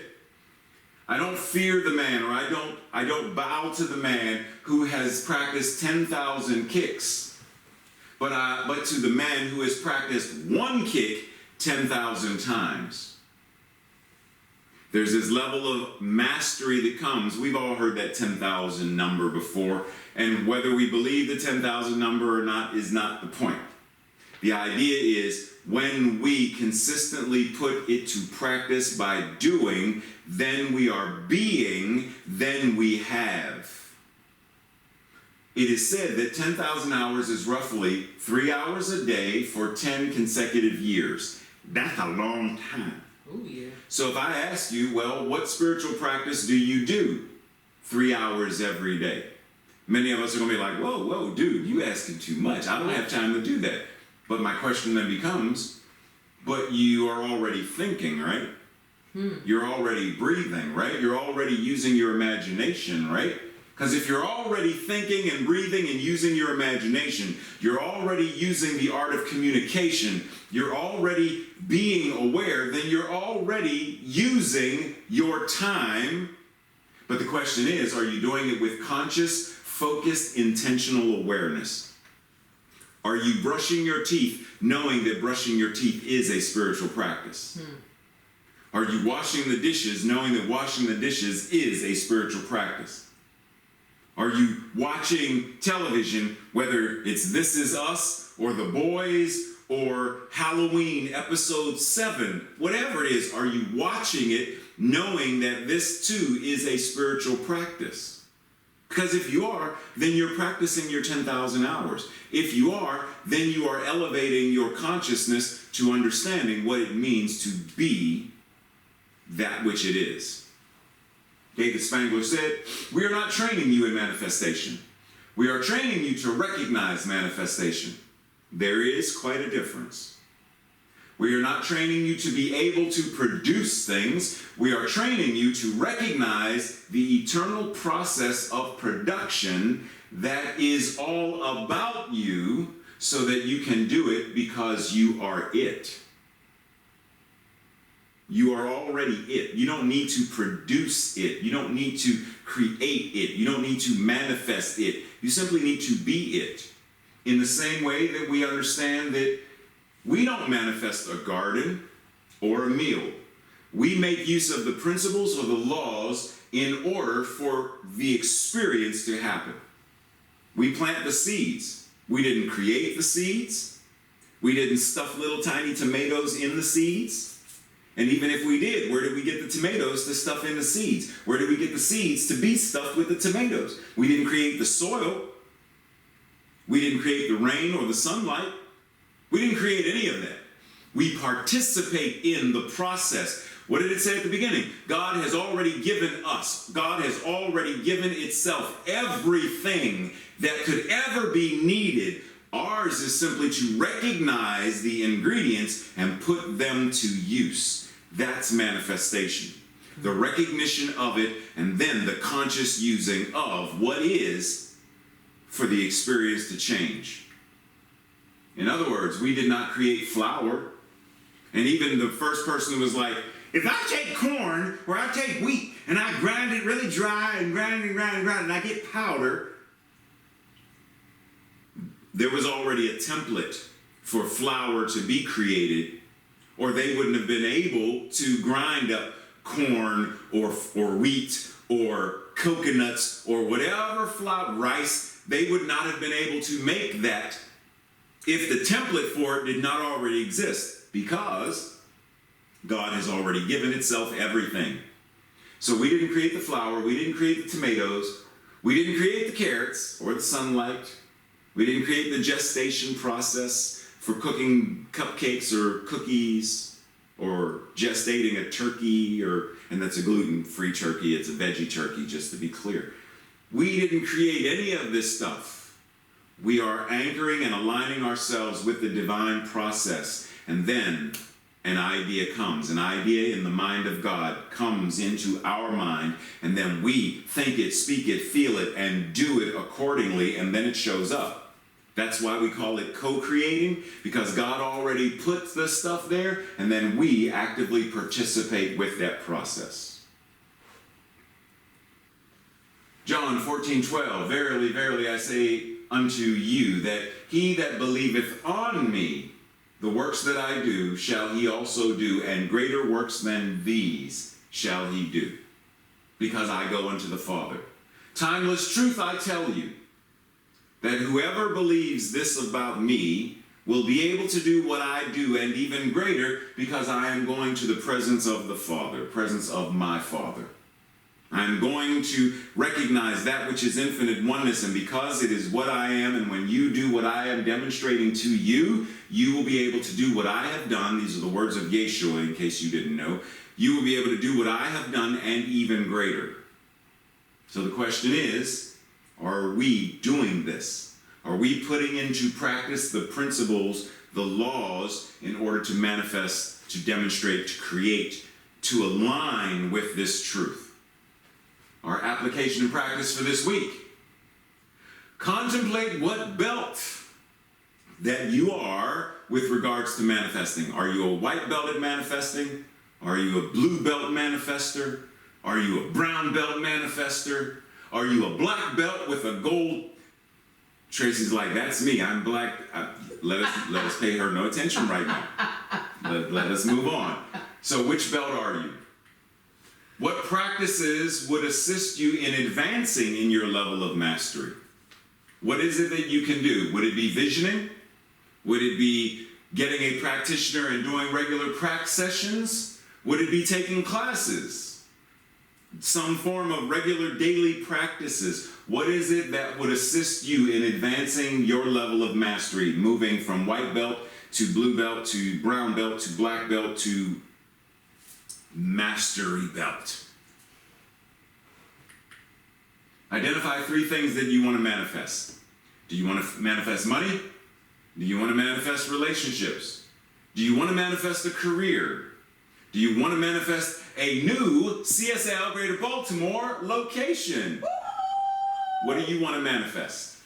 I don't fear the man, or I don't bow to the man who has practiced 10,000 kicks. But to the man who has practiced one kick 10,000 times. There's this level of mastery that comes. We've all heard that 10,000 number before, and whether we believe the 10,000 number or not is not the point. The idea is when we consistently put it to practice by doing, then we are being, then we have. It is said that 10,000 hours is roughly 3 hours a day for 10 consecutive years. That's a long time. Oh, yeah. So if I ask you, well, what spiritual practice do you do 3 hours every day? Many of us are going to be like, whoa, dude, you asking too much. I don't have time to do that. But my question then becomes, but you are already thinking, right? You're already breathing, right? You're already using your imagination, right? Because if you're already thinking and breathing and using your imagination, you're already using the art of communication, you're already being aware, then you're already using your time. But the question is, are you doing it with conscious, focused, intentional awareness? Are you brushing your teeth knowing that brushing your teeth is a spiritual practice? Are you washing the dishes knowing that washing the dishes is a spiritual practice? Are you watching television, whether it's This Is Us or The Boys or Halloween episode 7, whatever it is, are you watching it knowing that this too is a spiritual practice? Because if you are, then you're practicing your 10,000 hours. If you are, then you are elevating your consciousness to understanding what it means to be that which it is. David Spangler said, we are not training you in manifestation. We are training you to recognize manifestation. There is quite a difference. We are not training you to be able to produce things. We are training you to recognize the eternal process of production that is all about you so that you can do it because you are it. You are already it. You don't need to produce it. You don't need to create it. You don't need to manifest it. You simply need to be it. In the same way that we understand that we don't manifest a garden or a meal. We make use of the principles or the laws in order for the experience to happen. We plant the seeds. We didn't create the seeds. We didn't stuff little tiny tomatoes in the seeds. And even if we did, where did we get the tomatoes to stuff in the seeds? Where did we get the seeds to be stuffed with the tomatoes? We didn't create the soil. We didn't create the rain or the sunlight. We didn't create any of that. We participate in the process. What did it say at the beginning? God has already given us, God has already given itself everything that could ever be needed. Ours is simply to recognize the ingredients and put them to use. That's manifestation. The recognition of it and then the conscious using of what is for the experience to change. In other words, we did not create flour. And even the first person was like, if I take corn or I take wheat and I grind it really dry and grind and I get powder, there was already a template for flour to be created, or they wouldn't have been able to grind up corn or wheat or coconuts or whatever flour, rice. They would not have been able to make that if the template for it did not already exist, because God has already given itself everything. So we didn't create the flour, we didn't create the tomatoes, we didn't create the carrots or the sunlight, we didn't create the gestation process for cooking cupcakes or cookies or gestating a turkey, and that's a gluten-free turkey, it's a veggie turkey, just to be clear. We didn't create any of this stuff. We are anchoring and aligning ourselves with the divine process, and then an idea comes. An idea in the mind of God comes into our mind, and then we think it, speak it, feel it, and do it accordingly, and then it shows up. That's why we call it co-creating, because God already puts the stuff there, and then we actively participate with that process. John 14:12, verily, verily, I say unto you, that he that believeth on me, the works that I do, shall he also do, and greater works than these shall he do, because I go unto the Father. Timeless truth I tell you, that whoever believes this about me will be able to do what I do, and even greater, because I am going to the presence of the Father, presence of my Father. I'm going to recognize that which is infinite oneness, and because it is what I am, and when you do what I am demonstrating to you, you will be able to do what I have done. These are the words of Yeshua, in case you didn't know. You will be able to do what I have done and even greater. So the question is, are we doing this? Are we putting into practice the principles, the laws, in order to manifest, to demonstrate, to create, to align with this truth? Our application and practice for this week. Contemplate what belt that you are with regards to manifesting. Are you a white belt at manifesting? Are you a blue belt manifester? Are you a brown belt manifester? Are you a black belt with a gold? Tracy's like, that's me, I'm black. Let us pay her no attention right now. Let us move on. So which belt are you? What practices would assist you in advancing in your level of mastery? What is it that you can do? Would it be visioning? Would it be getting a practitioner and doing regular practice sessions? Would it be taking classes? Some form of regular daily practices? What is it that would assist you in advancing your level of mastery, moving from white belt to blue belt to brown belt to black belt to mastery belt? Identify 3 things that you want to manifest. Do you want to manifest money? Do you want to manifest relationships? Do you want to manifest a career? Do you want to manifest a new CSL Greater Baltimore location? What do you want to manifest?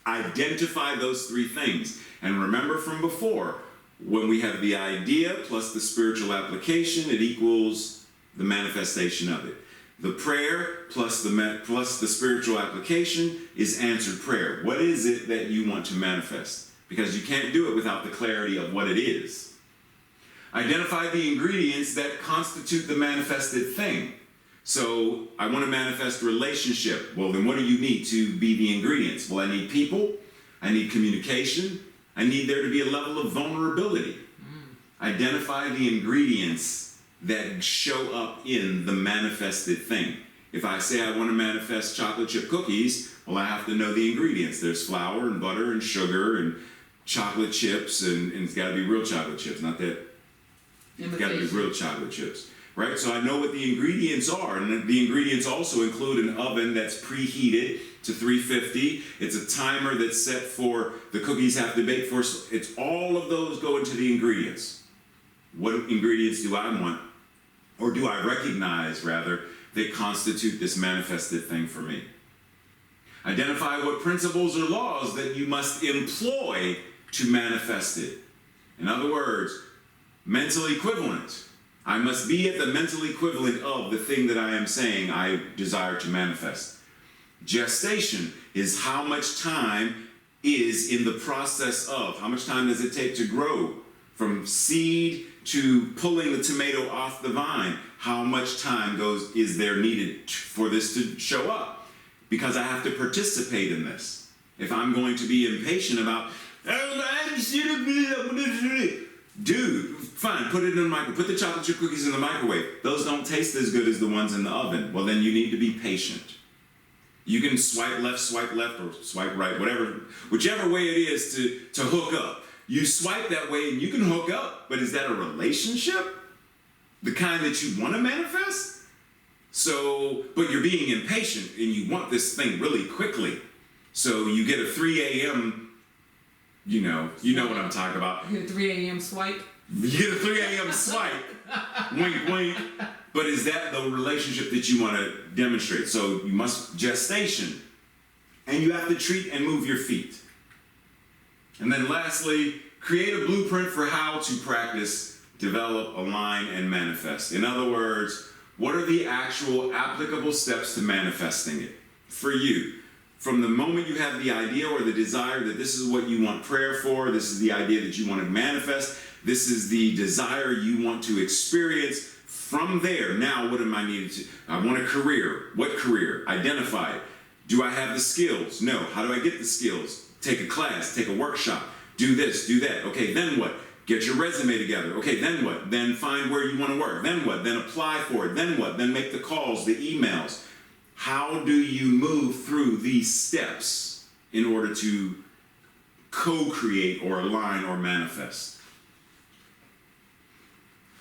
Identify those 3 things. And remember from before, When we have the idea plus the spiritual application, it equals the manifestation of it. The prayer plus the spiritual application is answered prayer. What is it that you want to manifest? Because you can't do it without the clarity of what it is. Identify the ingredients that constitute the manifested thing. So I want to manifest a relationship. Well, then what do you need to be the ingredients? Well, I need people. I need communication. I need there to be a level of vulnerability. Identify the ingredients that show up in the manifested thing. If I say I want to manifest chocolate chip cookies, well, I have to know the ingredients. There's flour and butter and sugar and chocolate chips, and it's got to be real chocolate chips, not that. It's got to be real chocolate chips. Right? So I know what the ingredients are, and the ingredients also include an oven that's preheated to 350. It's a timer that's set for the cookies have to bake for. It's all of those go into the ingredients. What ingredients do I want, or do I recognize, rather, that constitute this manifested thing for me? Identify what principles or laws that you must employ to manifest it. In other words, mental equivalent. I must be at the mental equivalent of the thing that I am saying I desire to manifest. Gestation is how much time is in the process of, how much time does it take to grow from seed to pulling the tomato off the vine? How much time is there needed for this to show up? Because I have to participate in this. If I'm going to be impatient about, dude, fine, put it in the microwave. Put the chocolate chip cookies in the microwave. Those don't taste as good as the ones in the oven. Well, then you need to be patient. You can swipe left, or swipe right, whichever way it is to hook up. You swipe that way and you can hook up, but is that a relationship? The kind that you want to manifest? So, but you're being impatient and you want this thing really quickly. So you get a 3 a.m., you know what I'm talking about. You get a 3 a.m. swipe? You get a 3 a.m. swipe, wink, wink. But is that the relationship that you want to demonstrate? So you must gestation, and you have to treat and move your feet. And then lastly, create a blueprint for how to practice, develop, align, and manifest. In other words, what are the actual applicable steps to manifesting it for you? From the moment you have the idea or the desire that this is what you want prayer for, this is the idea that you want to manifest, this is the desire you want to experience. From there, now what am I needed to? I want a career. What career? Identify it. Do I have the skills? No. How do I get the skills? Take a class, take a workshop, do this, do that. Okay, then what? Get your resume together. Okay, then what? Then find where you want to work. Then what? Then apply for it. Then what? Then make the calls, the emails. How do you move through these steps in order to co-create or align or manifest?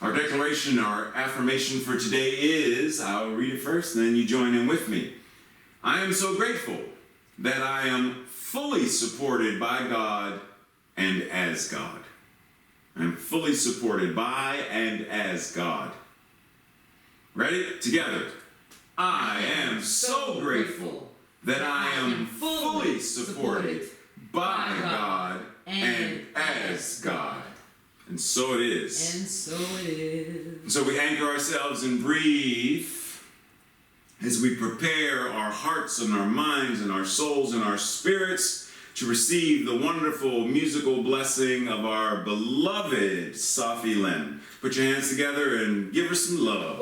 Our declaration, our affirmation for today is, I'll read it first, and then you join in with me. I am so grateful that I am fully supported by God and as God. I am fully supported by and as God. Ready? Together. I am so grateful that I am fully supported by God and as God. And so it is. And so it is. So we anchor ourselves and breathe as we prepare our hearts and our minds and our souls and our spirits to receive the wonderful musical blessing of our beloved Safi Lynn. Put your hands together and give her some love.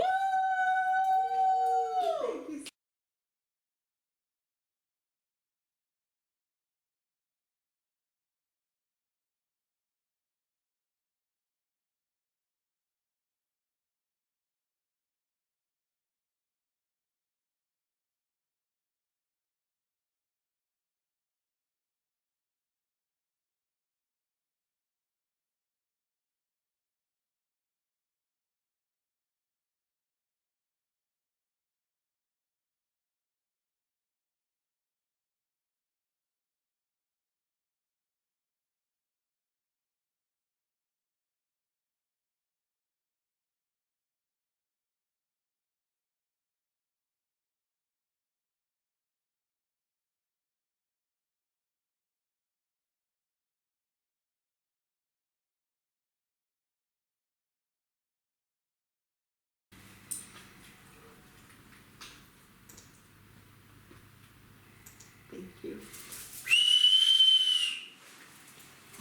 you.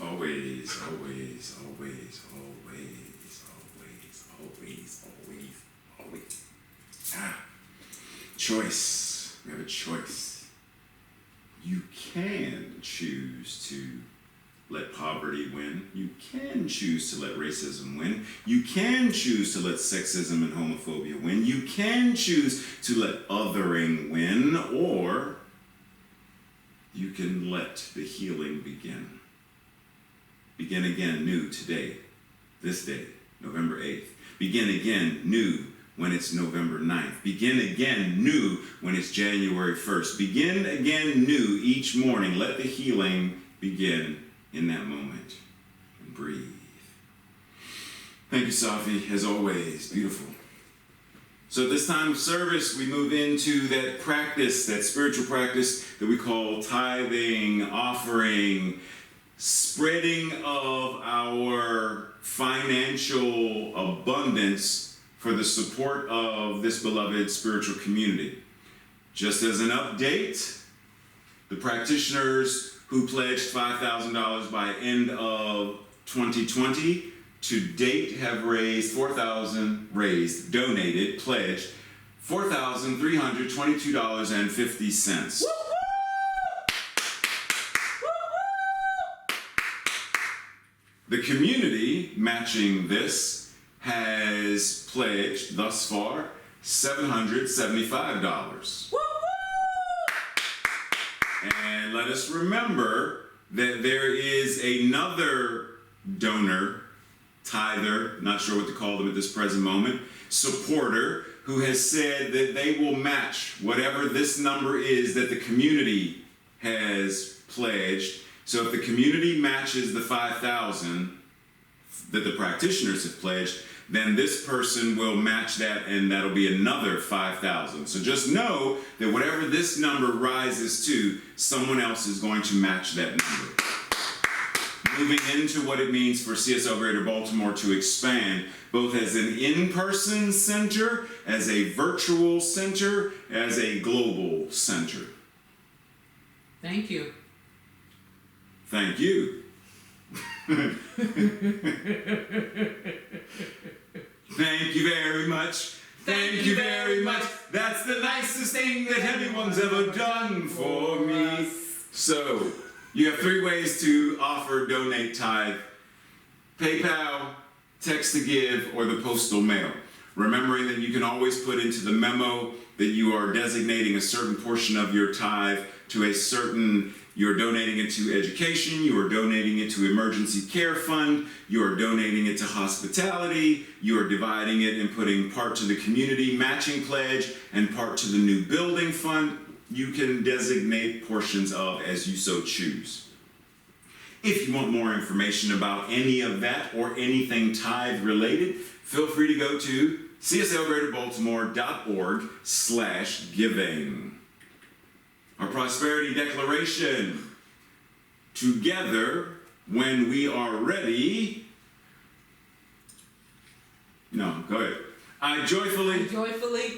Always, always, always, always, always, always, always, always. Choice. We have a choice. You can choose to let poverty win. You can choose to let racism win. You can choose to let sexism and homophobia win. You can choose to let othering win, or you can let the healing begin. Begin again new today, this day, November 8th. Begin again new when it's November 9th. Begin again new when it's January 1st. Begin again new each morning. Let the healing begin in that moment. And breathe. Thank you, Safi, as always. Beautiful. So at this time of service, we move into that practice, that spiritual practice that we call tithing, offering, spreading of our financial abundance for the support of this beloved spiritual community. Just as an update, the practitioners who pledged $5,000 by end of 2020 to date have raised donated, pledged $4,322.50. The community matching this has pledged thus far $775. And let us remember that there is another donor, tither, not sure what to call them at this present moment, supporter, who has said that they will match whatever this number is that the community has pledged. So if the community matches the 5,000 that the practitioners have pledged, then this person will match that, and that'll be another 5,000. So just know that whatever this number rises to, someone else is going to match that number. Moving into what it means for CSL Greater Baltimore to expand, both as an in-person center, as a virtual center, as a global center. Thank you. Thank you. Thank you very much. Thank you very much. That's the nicest thing that anyone's ever done for me. So, you have 3 ways to offer, donate, tithe: PayPal, text to give, or the postal mail. Remembering that you can always put into the memo that you are designating a certain portion of your tithe to a certain, you're donating it to education, you are donating it to emergency care fund, you are donating it to hospitality, you are dividing it and putting part to the community matching pledge and part to the new building fund. You can designate portions of as you so choose. If you want more information about any of that or anything tithe related, feel free to go to cslgreaterbaltimore.org/giving. Our prosperity declaration. Together, when we are ready. No, go ahead. I joyfully,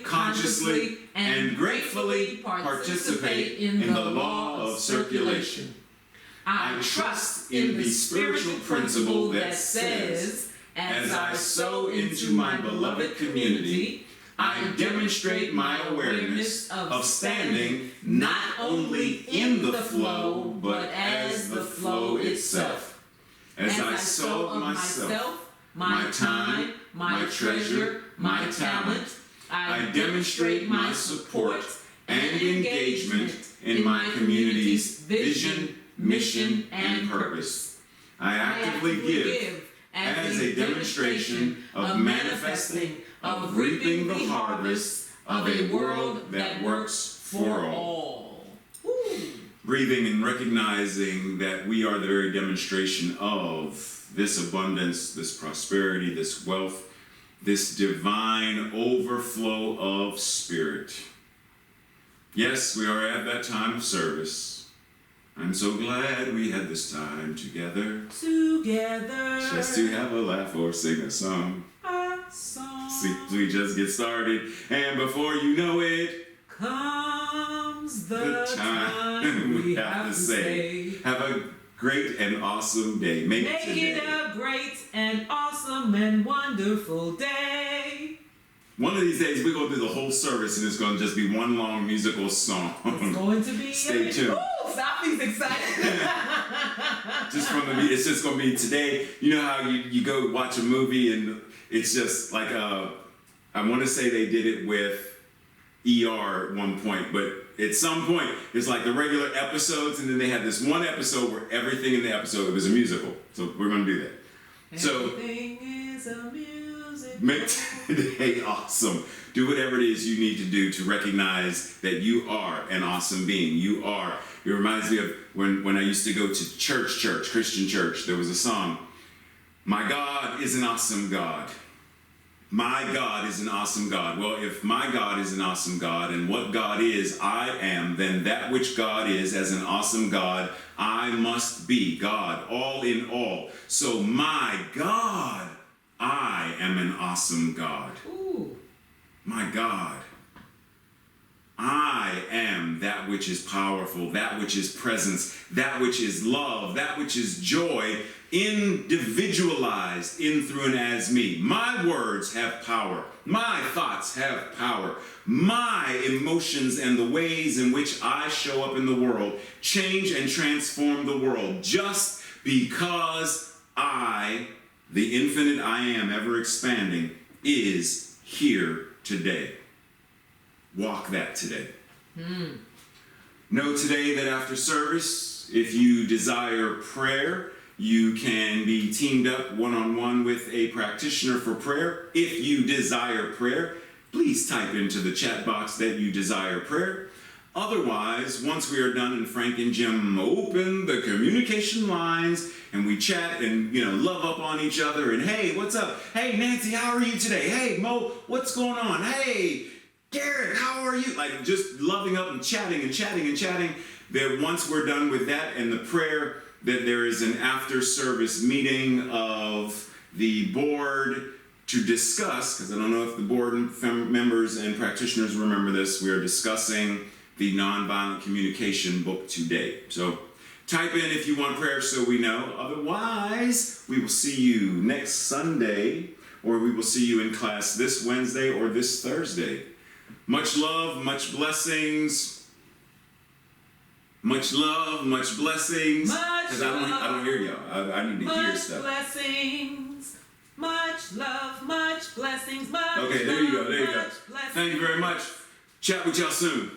consciously, and gratefully participate in the law of circulation. I trust in the spiritual principle that says, as I sow into my beloved community, I demonstrate my awareness of standing not only in the flow, but as the flow itself. As I sow of myself, my time, my treasure, my talent, I demonstrate my support and engagement in my community's vision, mission, and purpose. I actively give as a demonstration of manifesting, of reaping the harvest of a world that works for all. Breathing and recognizing that we are the very demonstration of this abundance, this prosperity, this wealth, this divine overflow of spirit. Yes, we are at that time of service. I'm so glad we had this time together. Just to have a laugh or sing a song. See, we just get started, and before you know it, comes the time we have to say. Have a great and awesome day. Make it a great and awesome and wonderful day. One of these days, we're going to do the whole service, and it's going to just be one long musical song. It's going to be. Stay tuned. Ooh, Sophie's excited. Just from the, it's just going to be today. You know how you go watch a movie, and it's just like, I want to say they did it with ER at one point, but at some point, it's like the regular episodes, and then they had this one episode where everything in the episode was a musical. So we're going to do that. Everything is a musical. Make today awesome. Do whatever it is you need to do to recognize that you are an awesome being. You are. It reminds me of when I used to go to church, Christian church. There was a song, "My God is an awesome God. My God is an awesome God." Well, if my God is an awesome God, and what God is, I am, then that which God is as an awesome God, I must be God, all in all. So my God, I am an awesome God. Ooh. My God. I am that which is powerful, that which is presence, that which is love, that which is joy, individualized in, through, and as me. My words have power. My thoughts have power. My emotions and the ways in which I show up in the world change and transform the world just because I, the infinite I am, ever expanding, is here today. Walk that today. Know today that after service, if you desire prayer, you can be teamed up one-on-one with a practitioner for prayer. If you desire prayer, please type into the chat box that you desire prayer. Otherwise, once we are done and Frank and Jim open the communication lines and we chat and, love up on each other and, hey, what's up? Hey, Nancy, how are you today? Hey, Mo, what's going on? Hey, Garrett, how are you? Like just loving up and chatting and chatting and chatting. That once we're done with that and the prayer, that there is an after service meeting of the board to discuss, because I don't know if the board members and practitioners remember this, we are discussing the Nonviolent Communication book today. So type in if you want prayer so we know. Otherwise, we will see you next Sunday, or we will see you in class this Wednesday or this Thursday. Much love, much blessings. Much love, much blessings. Because I don't hear y'all. I need to hear stuff. Much blessings. Much love, much blessings. Much okay, there you go. Blessings. Thank you very much. Chat with y'all soon.